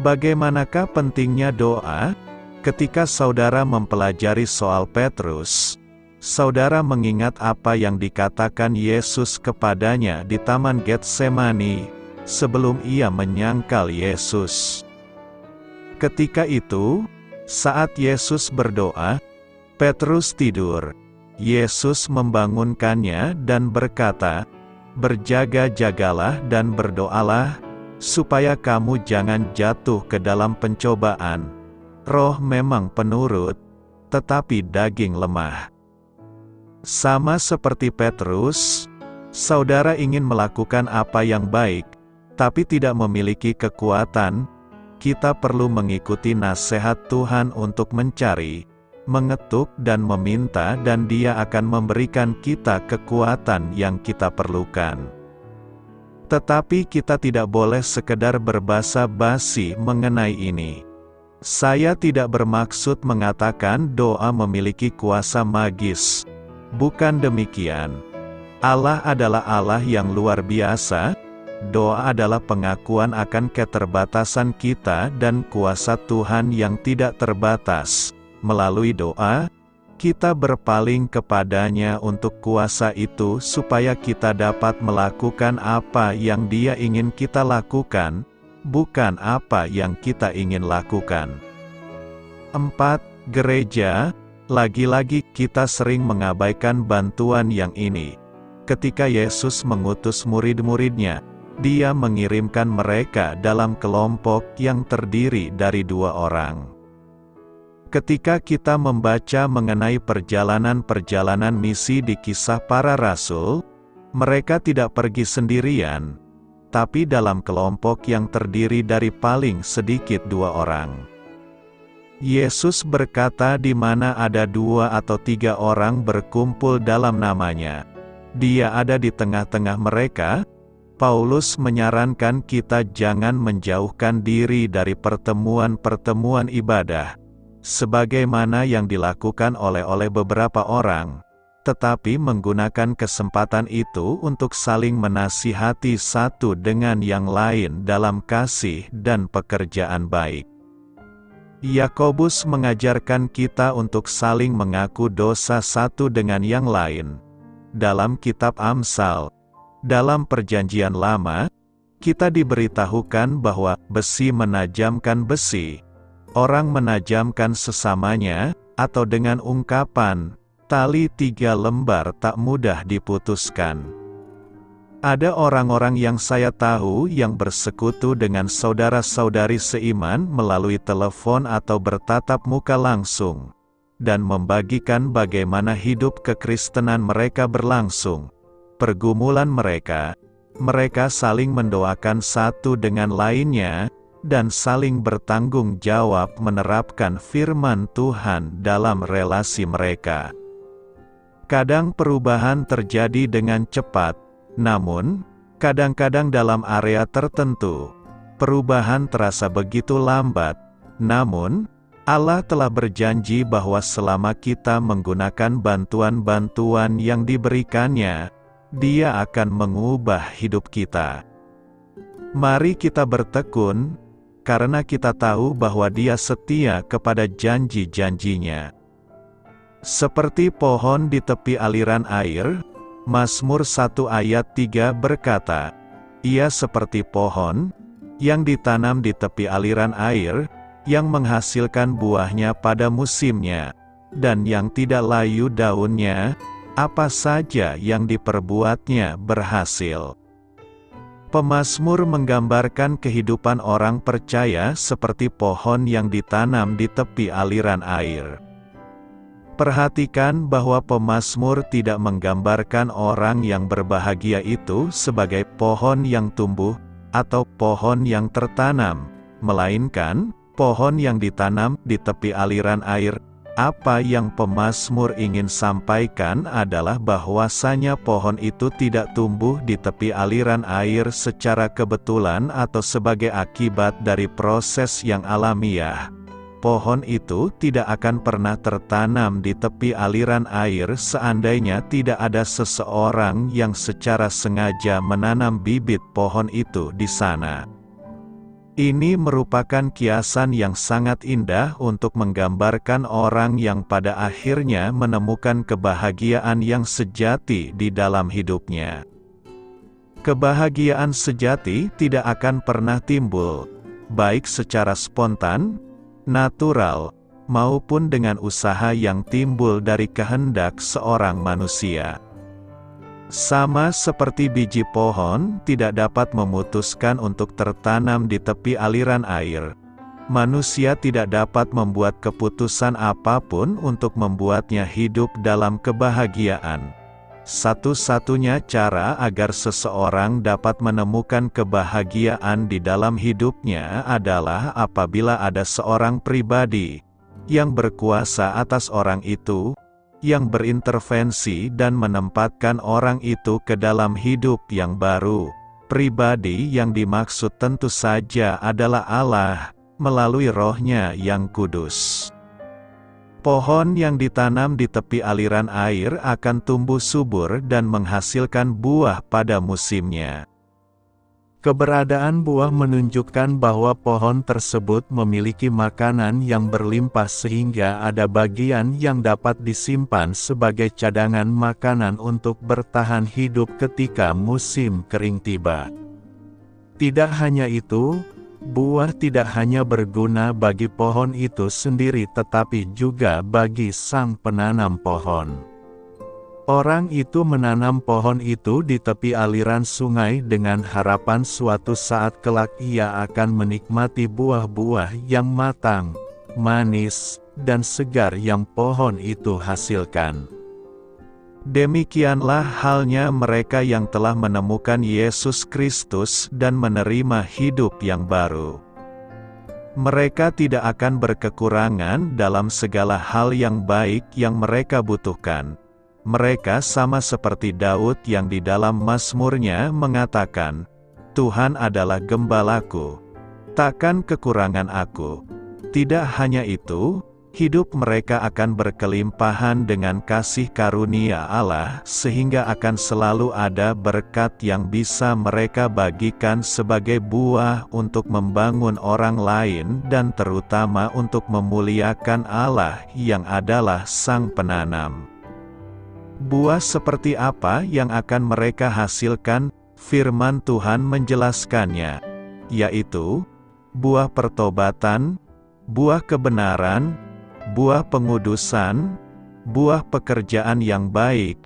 Bagaimanakah pentingnya doa? Ketika saudara mempelajari soal Petrus, saudara mengingat apa yang dikatakan Yesus kepadanya di Taman Getsemani, sebelum ia menyangkal Yesus. Ketika itu, saat Yesus berdoa, Petrus tidur. Yesus membangunkannya dan berkata, "Berjaga-jagalah dan berdoalah, supaya kamu jangan jatuh ke dalam pencobaan. Roh memang penurut, tetapi daging lemah." Sama seperti Petrus, saudara ingin melakukan apa yang baik, tapi tidak memiliki kekuatan. Kita perlu mengikuti nasihat Tuhan untuk mencari, mengetuk dan meminta, dan Dia akan memberikan kita kekuatan yang kita perlukan. Tetapi kita tidak boleh sekedar berbasa-basi mengenai ini. Saya tidak bermaksud mengatakan doa memiliki kuasa magis. Bukan demikian. Allah adalah Allah yang luar biasa, doa adalah pengakuan akan keterbatasan kita dan kuasa Tuhan yang tidak terbatas. Melalui doa, kita berpaling kepadanya untuk kuasa itu supaya kita dapat melakukan apa yang Dia ingin kita lakukan, bukan apa yang kita ingin lakukan. 4. Gereja, lagi-lagi kita sering mengabaikan bantuan yang ini. Ketika Yesus mengutus murid-muridnya, Dia mengirimkan mereka dalam kelompok yang terdiri dari 2 orang. Ketika kita membaca mengenai perjalanan-perjalanan misi di Kisah Para Rasul, mereka tidak pergi sendirian, tapi dalam kelompok yang terdiri dari paling sedikit 2 orang. Yesus berkata, di mana ada 2 atau 3 orang berkumpul dalam namanya, Dia ada di tengah-tengah mereka. Paulus menyarankan kita jangan menjauhkan diri dari pertemuan-pertemuan ibadah, sebagaimana yang dilakukan oleh beberapa orang, tetapi menggunakan kesempatan itu untuk saling menasihati satu dengan yang lain dalam kasih dan pekerjaan baik. Yakobus mengajarkan kita untuk saling mengaku dosa satu dengan yang lain. Dalam kitab Amsal, dalam Perjanjian Lama, kita diberitahukan bahwa besi menajamkan besi, orang menajamkan sesamanya, atau dengan ungkapan, tali 3 lembar tak mudah diputuskan. Ada orang-orang yang saya tahu yang bersekutu dengan saudara-saudari seiman melalui telepon atau bertatap muka langsung, dan membagikan bagaimana hidup kekristenan mereka berlangsung. Pergumulan mereka saling mendoakan satu dengan lainnya, dan saling bertanggung jawab menerapkan firman Tuhan dalam relasi mereka. Kadang perubahan terjadi dengan cepat, namun, kadang-kadang dalam area tertentu, perubahan terasa begitu lambat. Namun, Allah telah berjanji bahwa selama kita menggunakan bantuan-bantuan yang diberikannya, Dia akan mengubah hidup kita. Mari kita bertekun, karena kita tahu bahwa Dia setia kepada janji-janjinya. Seperti pohon di tepi aliran air, Mazmur 1 ayat 3 berkata, Ia seperti pohon yang ditanam di tepi aliran air, yang menghasilkan buahnya pada musimnya, dan yang tidak layu daunnya, apa saja yang diperbuatnya berhasil. Pemazmur menggambarkan kehidupan orang percaya seperti pohon yang ditanam di tepi aliran air. Perhatikan bahwa pemazmur tidak menggambarkan orang yang berbahagia itu sebagai pohon yang tumbuh, atau pohon yang tertanam, melainkan pohon yang ditanam di tepi aliran air. Apa yang pemazmur ingin sampaikan adalah bahwasanya pohon itu tidak tumbuh di tepi aliran air secara kebetulan atau sebagai akibat dari proses yang alamiah. Pohon itu tidak akan pernah tertanam di tepi aliran air seandainya tidak ada seseorang yang secara sengaja menanam bibit pohon itu di sana. Ini merupakan kiasan yang sangat indah untuk menggambarkan orang yang pada akhirnya menemukan kebahagiaan yang sejati di dalam hidupnya. Kebahagiaan sejati tidak akan pernah timbul, baik secara spontan, natural, maupun dengan usaha yang timbul dari kehendak seorang manusia. Sama seperti biji pohon tidak dapat memutuskan untuk tertanam di tepi aliran air, manusia tidak dapat membuat keputusan apapun untuk membuatnya hidup dalam kebahagiaan. Satu-satunya cara agar seseorang dapat menemukan kebahagiaan di dalam hidupnya adalah apabila ada seorang pribadi yang berkuasa atas orang itu, yang berintervensi dan menempatkan orang itu ke dalam hidup yang baru. Pribadi yang dimaksud tentu saja adalah Allah, melalui Roh-Nya yang kudus. Pohon yang ditanam di tepi aliran air akan tumbuh subur dan menghasilkan buah pada musimnya. Keberadaan buah menunjukkan bahwa pohon tersebut memiliki makanan yang berlimpah sehingga ada bagian yang dapat disimpan sebagai cadangan makanan untuk bertahan hidup ketika musim kering tiba. Tidak hanya itu, buah tidak hanya berguna bagi pohon itu sendiri tetapi juga bagi sang penanam pohon. Orang itu menanam pohon itu di tepi aliran sungai dengan harapan suatu saat kelak ia akan menikmati buah-buah yang matang, manis, dan segar yang pohon itu hasilkan. Demikianlah halnya mereka yang telah menemukan Yesus Kristus dan menerima hidup yang baru. Mereka tidak akan berkekurangan dalam segala hal yang baik yang mereka butuhkan. Mereka sama seperti Daud yang di dalam Mazmurnya mengatakan, "Tuhan adalah gembalaku, takkan kekurangan aku." Tidak hanya itu, hidup mereka akan berkelimpahan dengan kasih karunia Allah sehingga akan selalu ada berkat yang bisa mereka bagikan sebagai buah untuk membangun orang lain dan terutama untuk memuliakan Allah yang adalah Sang Penanam. Buah seperti apa yang akan mereka hasilkan? Firman Tuhan menjelaskannya, yaitu buah pertobatan, buah kebenaran, buah pengudusan, buah pekerjaan yang baik,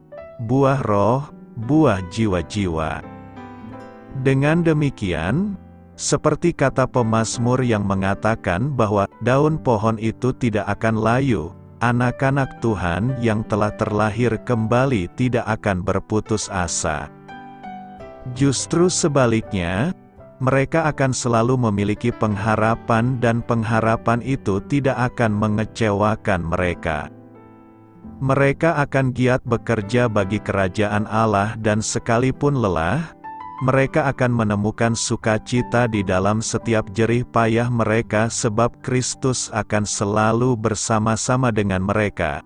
buah roh, buah jiwa-jiwa. Dengan demikian, seperti kata pemazmur yang mengatakan bahwa daun pohon itu tidak akan layu, anak-anak Tuhan yang telah terlahir kembali tidak akan berputus asa. Justru sebaliknya, mereka akan selalu memiliki pengharapan dan pengharapan itu tidak akan mengecewakan mereka. Mereka akan giat bekerja bagi kerajaan Allah dan sekalipun lelah, mereka akan menemukan sukacita di dalam setiap jerih payah mereka sebab Kristus akan selalu bersama-sama dengan mereka.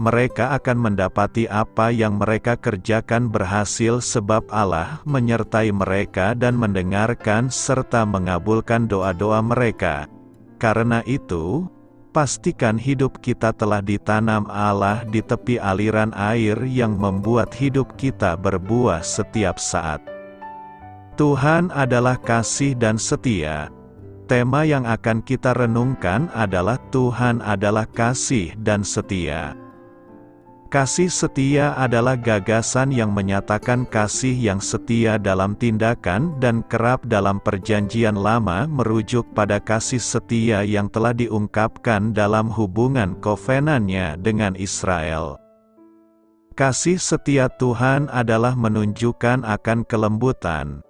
Mereka akan mendapati apa yang mereka kerjakan berhasil sebab Allah menyertai mereka dan mendengarkan serta mengabulkan doa-doa mereka. Karena itu, pastikan hidup kita telah ditanam Allah di tepi aliran air yang membuat hidup kita berbuah setiap saat. Tuhan adalah kasih dan setia. Tema yang akan kita renungkan adalah Tuhan adalah kasih dan setia. Kasih setia adalah gagasan yang menyatakan kasih yang setia dalam tindakan dan kerap dalam Perjanjian Lama merujuk pada kasih setia yang telah diungkapkan dalam hubungan kovenannya dengan Israel. Kasih setia Tuhan adalah menunjukkan akan kelembutan,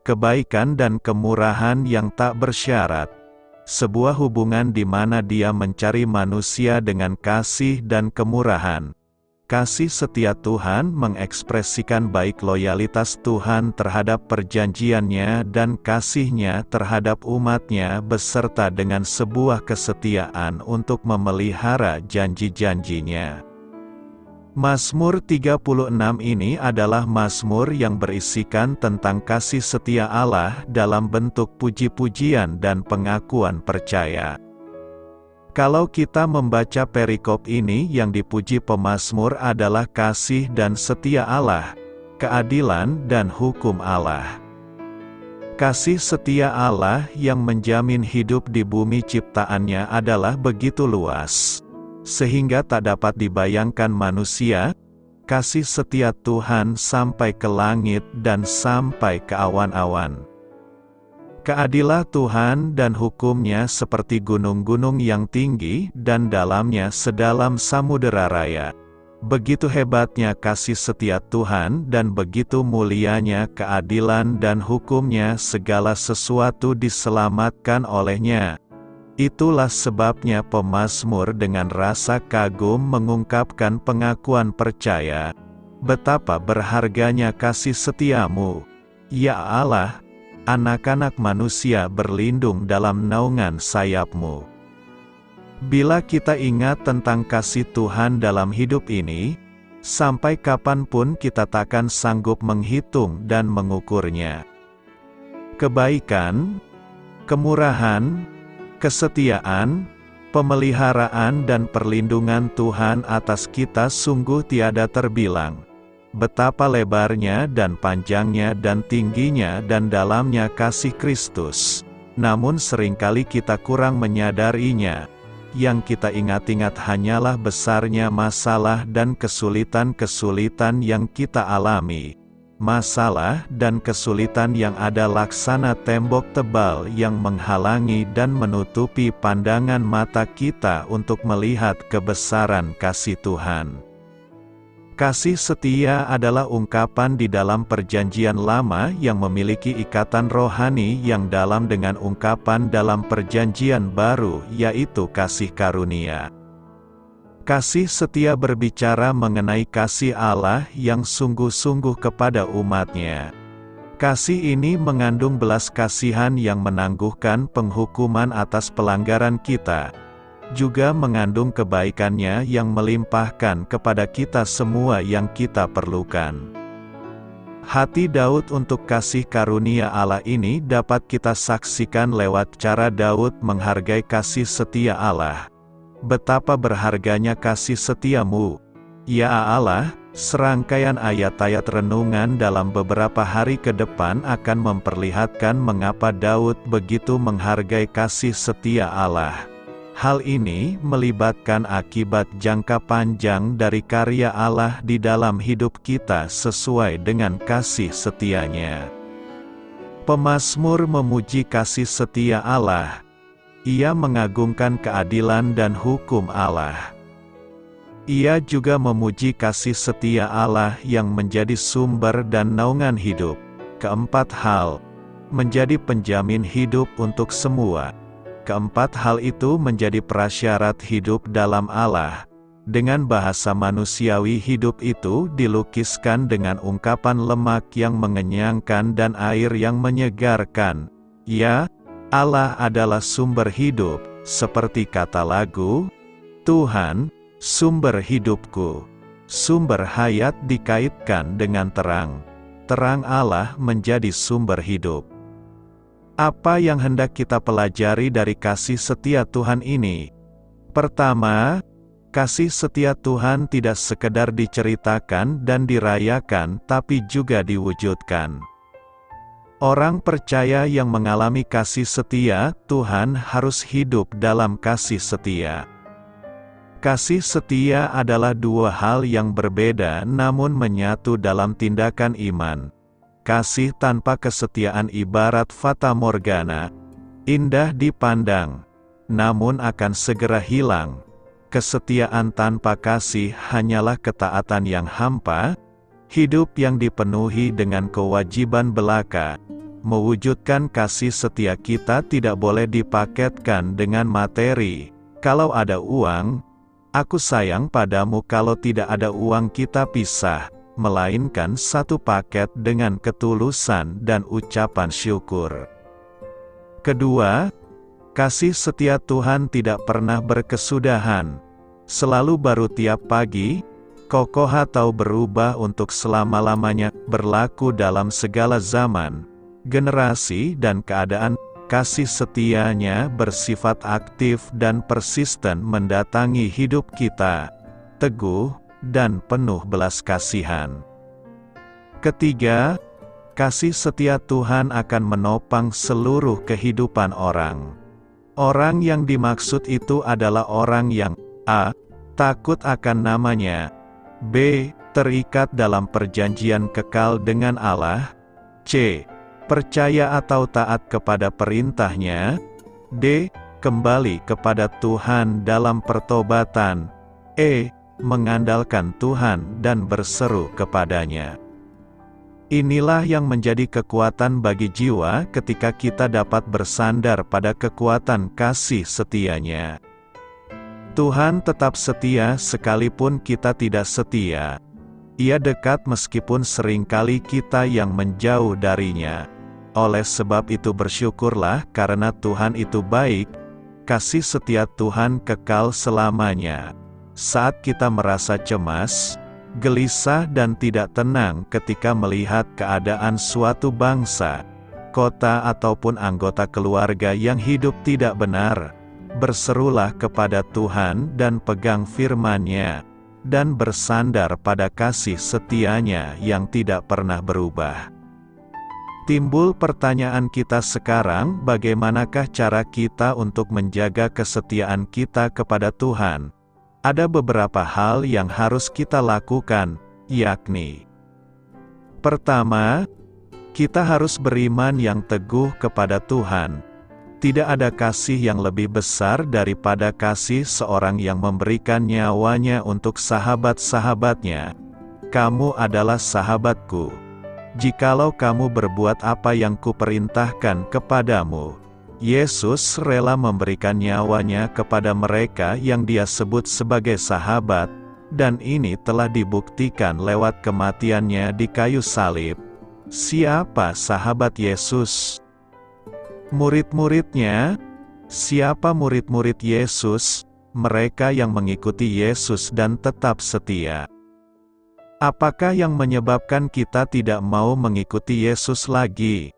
kebaikan dan kemurahan yang tak bersyarat. Sebuah hubungan di mana Dia mencari manusia dengan kasih dan kemurahan. Kasih setia Tuhan mengekspresikan baik loyalitas Tuhan terhadap perjanjiannya dan kasih-Nya terhadap umat-Nya beserta dengan sebuah kesetiaan untuk memelihara janji-janji-Nya. Mazmur 36 ini adalah mazmur yang berisikan tentang kasih setia Allah dalam bentuk puji-pujian dan pengakuan percaya. Kalau kita membaca perikop ini yang dipuji pemazmur adalah kasih dan setia Allah, keadilan dan hukum Allah. Kasih setia Allah yang menjamin hidup di bumi ciptaannya adalah begitu luas, sehingga tak dapat dibayangkan manusia. Kasih setia Tuhan sampai ke langit dan sampai ke awan-awan. Keadilan Tuhan dan hukum-Nya seperti gunung-gunung yang tinggi dan dalamnya sedalam samudera raya. Begitu hebatnya kasih setia Tuhan dan begitu mulianya keadilan dan hukum-Nya, segala sesuatu diselamatkan oleh-Nya. Itulah sebabnya pemazmur dengan rasa kagum mengungkapkan pengakuan percaya, betapa berharganya kasih setiamu, ya Allah. Anak-anak manusia berlindung dalam naungan sayap-Mu. Bila kita ingat tentang kasih Tuhan dalam hidup ini, sampai kapanpun kita takkan sanggup menghitung dan mengukurnya. kebaikan, kemurahan, kesetiaan, pemeliharaan dan perlindungan Tuhan atas kita sungguh tiada terbilang. Betapa lebarnya dan panjangnya dan tingginya dan dalamnya kasih Kristus. Namun seringkali kita kurang menyadarinya. Yang kita ingat-ingat hanyalah besarnya masalah dan kesulitan-kesulitan yang kita alami. Masalah dan kesulitan yang ada laksana tembok tebal yang menghalangi dan menutupi pandangan mata kita untuk melihat kebesaran kasih Tuhan. Kasih setia adalah ungkapan di dalam Perjanjian Lama yang memiliki ikatan rohani yang dalam dengan ungkapan dalam Perjanjian Baru, yaitu kasih karunia. Kasih setia berbicara mengenai kasih Allah yang sungguh-sungguh kepada umat-Nya. Kasih ini mengandung belas kasihan yang menangguhkan penghukuman atas pelanggaran kita, juga mengandung kebaikan-Nya yang melimpahkan kepada kita semua yang kita perlukan. Hati Daud untuk kasih karunia Allah ini dapat kita saksikan lewat cara Daud menghargai kasih setia Allah. Betapa berharganya kasih setiamu, ya Allah. Serangkaian ayat-ayat renungan dalam beberapa hari ke depan akan memperlihatkan mengapa Daud begitu menghargai kasih setia Allah. Hal ini melibatkan akibat jangka panjang dari karya Allah di dalam hidup kita sesuai dengan kasih setia-Nya. Pemazmur memuji kasih setia Allah. Ia mengagungkan keadilan dan hukum Allah. Ia juga memuji kasih setia Allah yang menjadi sumber dan naungan hidup. Keempat hal, menjadi penjamin hidup untuk semua. Keempat hal itu menjadi prasyarat hidup dalam Allah. Dengan bahasa manusiawi hidup itu dilukiskan dengan ungkapan lemak yang mengenyangkan dan air yang menyegarkan. Ya, Allah adalah sumber hidup, seperti kata lagu, Tuhan, sumber hidupku. Sumber hayat dikaitkan dengan terang. Terang Allah menjadi sumber hidup. Apa yang hendak kita pelajari dari kasih setia Tuhan ini? Pertama, kasih setia Tuhan tidak sekedar diceritakan dan dirayakan, tapi juga diwujudkan. Orang percaya yang mengalami kasih setia Tuhan harus hidup dalam kasih setia. Kasih setia adalah dua hal yang berbeda namun menyatu dalam tindakan iman. Kasih tanpa kesetiaan ibarat fata morgana, indah dipandang, namun akan segera hilang. Kesetiaan tanpa kasih hanyalah ketaatan yang hampa, hidup yang dipenuhi dengan kewajiban belaka. Mewujudkan kasih setia kita tidak boleh dipaketkan dengan materi. Kalau ada uang, aku sayang padamu, kalau tidak ada uang kita pisah. Melainkan satu paket dengan ketulusan dan ucapan syukur. Kedua, kasih setia Tuhan tidak pernah berkesudahan. Selalu baru tiap pagi, kokoh atau berubah untuk selama-lamanya, berlaku dalam segala zaman, generasi dan keadaan. Kasih setia-Nya bersifat aktif dan persisten mendatangi hidup kita, teguh dan penuh belas kasihan. Ketiga, kasih setia Tuhan akan menopang seluruh kehidupan orang. Orang yang dimaksud itu adalah orang yang a. takut akan namanya, b. terikat dalam perjanjian kekal dengan Allah, c. percaya atau taat kepada perintah-Nya, d. kembali kepada Tuhan dalam pertobatan, e. mengandalkan Tuhan dan berseru kepada-Nya. Inilah yang menjadi kekuatan bagi jiwa ketika kita dapat bersandar pada kekuatan kasih setia-Nya. Tuhan tetap setia sekalipun kita tidak setia. Ia dekat meskipun seringkali kita yang menjauh dari-Nya. Oleh sebab itu bersyukurlah karena Tuhan itu baik, kasih setia Tuhan kekal selamanya. Saat kita merasa cemas, gelisah dan tidak tenang ketika melihat keadaan suatu bangsa, kota ataupun anggota keluarga yang hidup tidak benar, berserulah kepada Tuhan dan pegang firman-Nya, dan bersandar pada kasih setia-Nya yang tidak pernah berubah. Timbul pertanyaan kita sekarang, bagaimanakah cara kita untuk menjaga kesetiaan kita kepada Tuhan? Ada beberapa hal yang harus kita lakukan, yakni: pertama, kita harus beriman yang teguh kepada Tuhan. Tidak ada kasih yang lebih besar daripada kasih seorang yang memberikan nyawanya untuk sahabat-sahabatnya. Kamu adalah sahabatku jikalau kamu berbuat apa yang kuperintahkan kepadamu. Yesus rela memberikan nyawanya kepada mereka yang Dia sebut sebagai sahabat, dan ini telah dibuktikan lewat kematian-Nya di kayu salib. Siapa sahabat Yesus? Murid-muridnya. Siapa murid-murid Yesus? Mereka yang mengikuti Yesus dan tetap setia. Apakah yang menyebabkan kita tidak mau mengikuti Yesus lagi?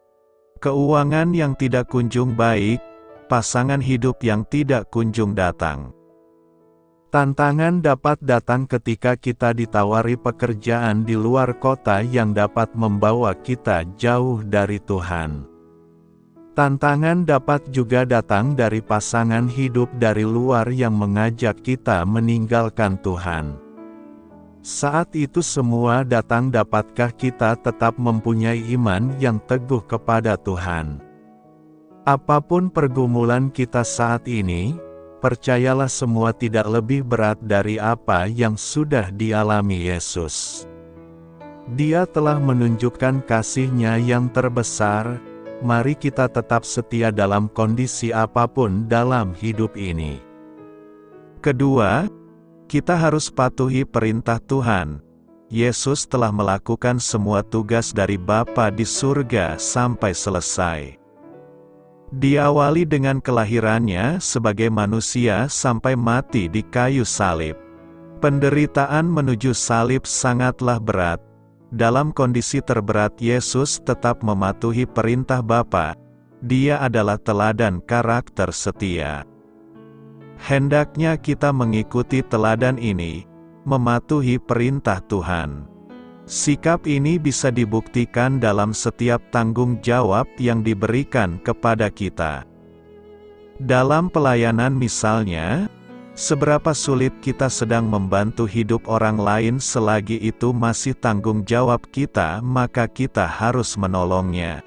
Keuangan yang tidak kunjung baik, pasangan hidup yang tidak kunjung datang. Tantangan dapat datang ketika kita ditawari pekerjaan di luar kota yang dapat membawa kita jauh dari Tuhan. Tantangan dapat juga datang dari pasangan hidup dari luar yang mengajak kita meninggalkan Tuhan. Saat itu semua datang, dapatkah kita tetap mempunyai iman yang teguh kepada Tuhan? Apapun pergumulan kita saat ini, percayalah semua tidak lebih berat dari apa yang sudah dialami Yesus. Dia telah menunjukkan kasih-Nya yang terbesar. Mari kita tetap setia dalam kondisi apapun dalam hidup ini. Kedua, kita harus patuhi perintah Tuhan. Yesus telah melakukan semua tugas dari Bapa di surga sampai selesai. Diawali dengan kelahiran-Nya sebagai manusia sampai mati di kayu salib. Penderitaan menuju salib sangatlah berat. Dalam kondisi terberat, Yesus tetap mematuhi perintah Bapa. Dia adalah teladan karakter setia. Hendaknya kita mengikuti teladan ini, mematuhi perintah Tuhan. Sikap ini bisa dibuktikan dalam setiap tanggung jawab yang diberikan kepada kita. Dalam pelayanan misalnya, seberapa sulit kita sedang membantu hidup orang lain, selagi itu masih tanggung jawab kita, maka kita harus menolongnya.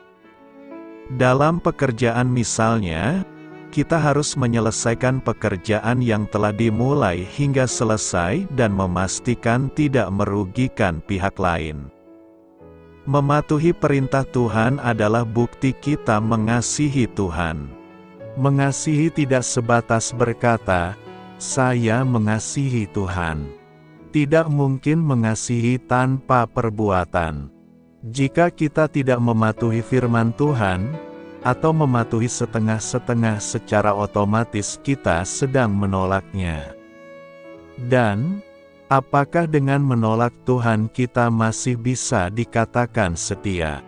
Dalam pekerjaan misalnya, kita harus menyelesaikan pekerjaan yang telah dimulai hingga selesai dan memastikan tidak merugikan pihak lain. Mematuhi perintah Tuhan adalah bukti kita mengasihi Tuhan. Mengasihi tidak sebatas berkata, "Saya mengasihi Tuhan." Tidak mungkin mengasihi tanpa perbuatan. Jika kita tidak mematuhi firman Tuhan, atau mematuhi setengah-setengah, secara otomatis kita sedang menolaknya. Dan, apakah dengan menolak Tuhan kita masih bisa dikatakan setia?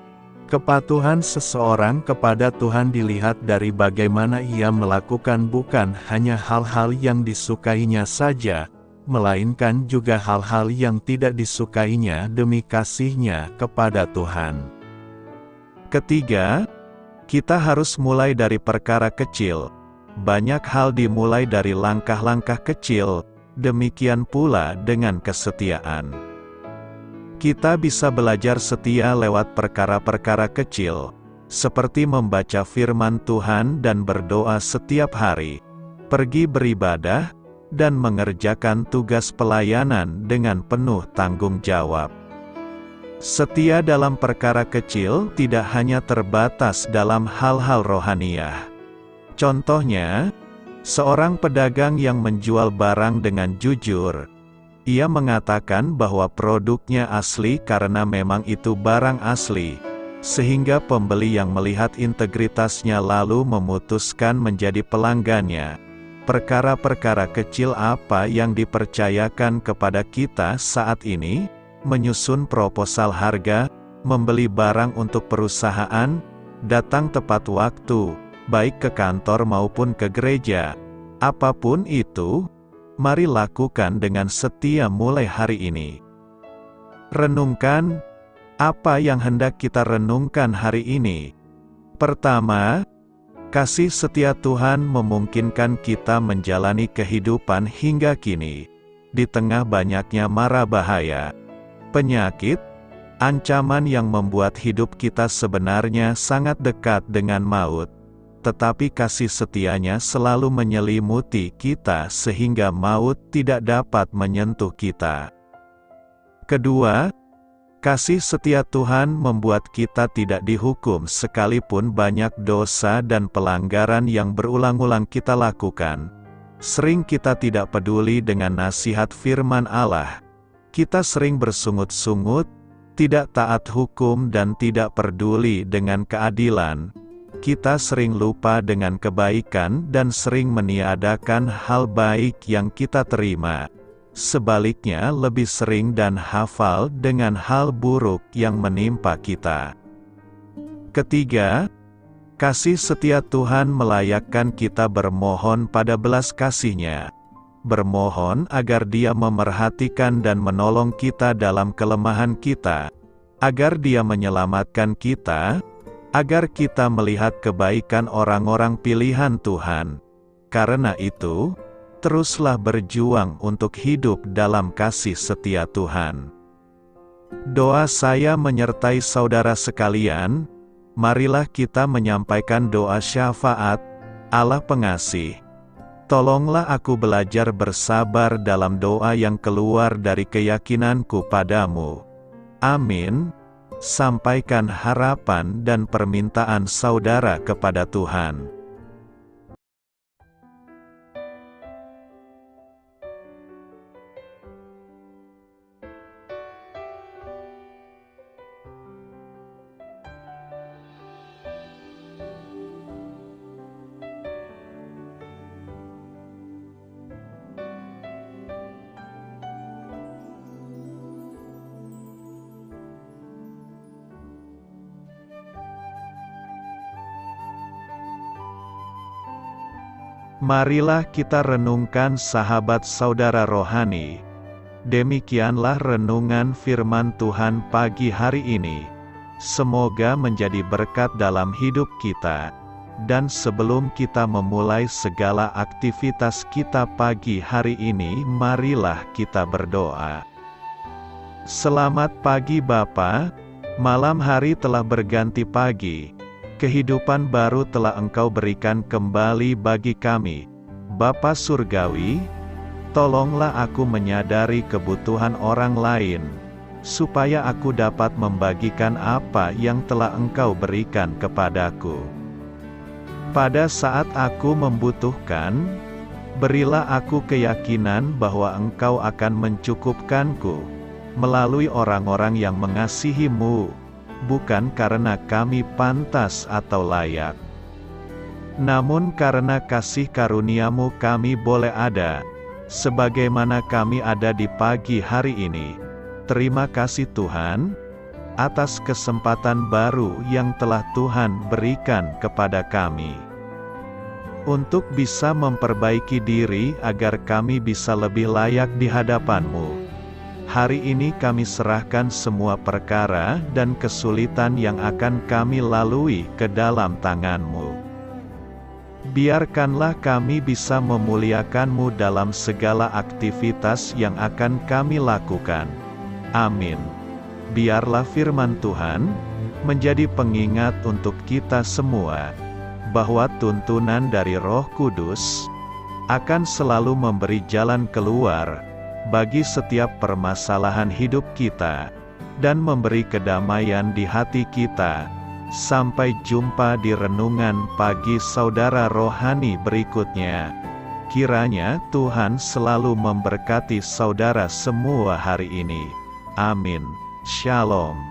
Kepatuhan seseorang kepada Tuhan dilihat dari bagaimana ia melakukan bukan hanya hal-hal yang disukainya saja, melainkan juga hal-hal yang tidak disukainya demi kasih-Nya kepada Tuhan. Ketiga, kita harus mulai dari perkara kecil. Banyak hal dimulai dari langkah-langkah kecil, demikian pula dengan kesetiaan. Kita bisa belajar setia lewat perkara-perkara kecil, seperti membaca firman Tuhan dan berdoa setiap hari, pergi beribadah, dan mengerjakan tugas pelayanan dengan penuh tanggung jawab. Setia dalam perkara kecil tidak hanya terbatas dalam hal-hal rohaniah. Contohnya, seorang pedagang yang menjual barang dengan jujur. Ia mengatakan bahwa produknya asli karena memang itu barang asli, sehingga pembeli yang melihat integritasnya lalu memutuskan menjadi pelanggannya. Perkara-perkara kecil apa yang dipercayakan kepada kita saat ini? Menyusun proposal harga, membeli barang untuk perusahaan, datang tepat waktu, baik ke kantor maupun ke gereja. Apapun itu, mari lakukan dengan setia mulai hari ini. Renungkan, apa yang hendak kita renungkan hari ini? Pertama, kasih setia Tuhan memungkinkan kita menjalani kehidupan hingga kini, di tengah banyaknya mara bahaya, penyakit, ancaman yang membuat hidup kita sebenarnya sangat dekat dengan maut. Tetapi kasih setianya selalu menyelimuti kita sehingga maut tidak dapat menyentuh kita. Kedua, kasih setia Tuhan membuat kita tidak dihukum sekalipun banyak dosa dan pelanggaran yang berulang-ulang kita lakukan. Sering kita tidak peduli dengan nasihat firman Allah. Kita sering bersungut-sungut, tidak taat hukum dan tidak peduli dengan keadilan. Kita sering lupa dengan kebaikan dan sering meniadakan hal baik yang kita terima. Sebaliknya lebih sering dan hafal dengan hal buruk yang menimpa kita. Ketiga, kasih setia Tuhan melayakkan kita bermohon pada belas kasih-Nya. Bermohon agar Dia memerhatikan dan menolong kita dalam kelemahan kita, agar Dia menyelamatkan kita, agar kita melihat kebaikan orang-orang pilihan Tuhan. Karena itu, teruslah berjuang untuk hidup dalam kasih setia Tuhan. Doa saya menyertai saudara sekalian. Marilah kita menyampaikan doa syafaat. Allah pengasih, tolonglah aku belajar bersabar dalam doa yang keluar dari keyakinanku padamu. Amin. Sampaikan harapan dan permintaan saudara kepada Tuhan. Marilah kita renungkan sahabat saudara rohani. Demikianlah renungan firman Tuhan pagi hari ini. Semoga menjadi berkat dalam hidup kita. Dan sebelum kita memulai segala aktivitas kita pagi hari ini, marilah kita berdoa. Selamat pagi Bapa, malam hari telah berganti pagi. Kehidupan baru telah Engkau berikan kembali bagi kami. Bapa Surgawi, tolonglah aku menyadari kebutuhan orang lain, supaya aku dapat membagikan apa yang telah Engkau berikan kepadaku. Pada saat aku membutuhkan, berilah aku keyakinan bahwa Engkau akan mencukupkanku, melalui orang-orang yang mengasihi-Mu, bukan karena kami pantas atau layak, namun karena kasih karunia-Mu kami boleh ada, sebagaimana kami ada di pagi hari ini. Terima kasih Tuhan, atas kesempatan baru yang telah Tuhan berikan kepada kami, untuk bisa memperbaiki diri agar kami bisa lebih layak di hadapan-Mu. Hari ini kami serahkan semua perkara dan kesulitan yang akan kami lalui ke dalam tangan-Mu. Biarkanlah kami bisa memuliakan-Mu dalam segala aktivitas yang akan kami lakukan. Amin. Biarlah firman Tuhan menjadi pengingat untuk kita semua, bahwa tuntunan dari Roh Kudus akan selalu memberi jalan keluar bagi setiap permasalahan hidup kita, dan memberi kedamaian di hati kita. Sampai jumpa di renungan pagi saudara rohani berikutnya. Kiranya Tuhan selalu memberkati saudara semua hari ini. Amin. Shalom.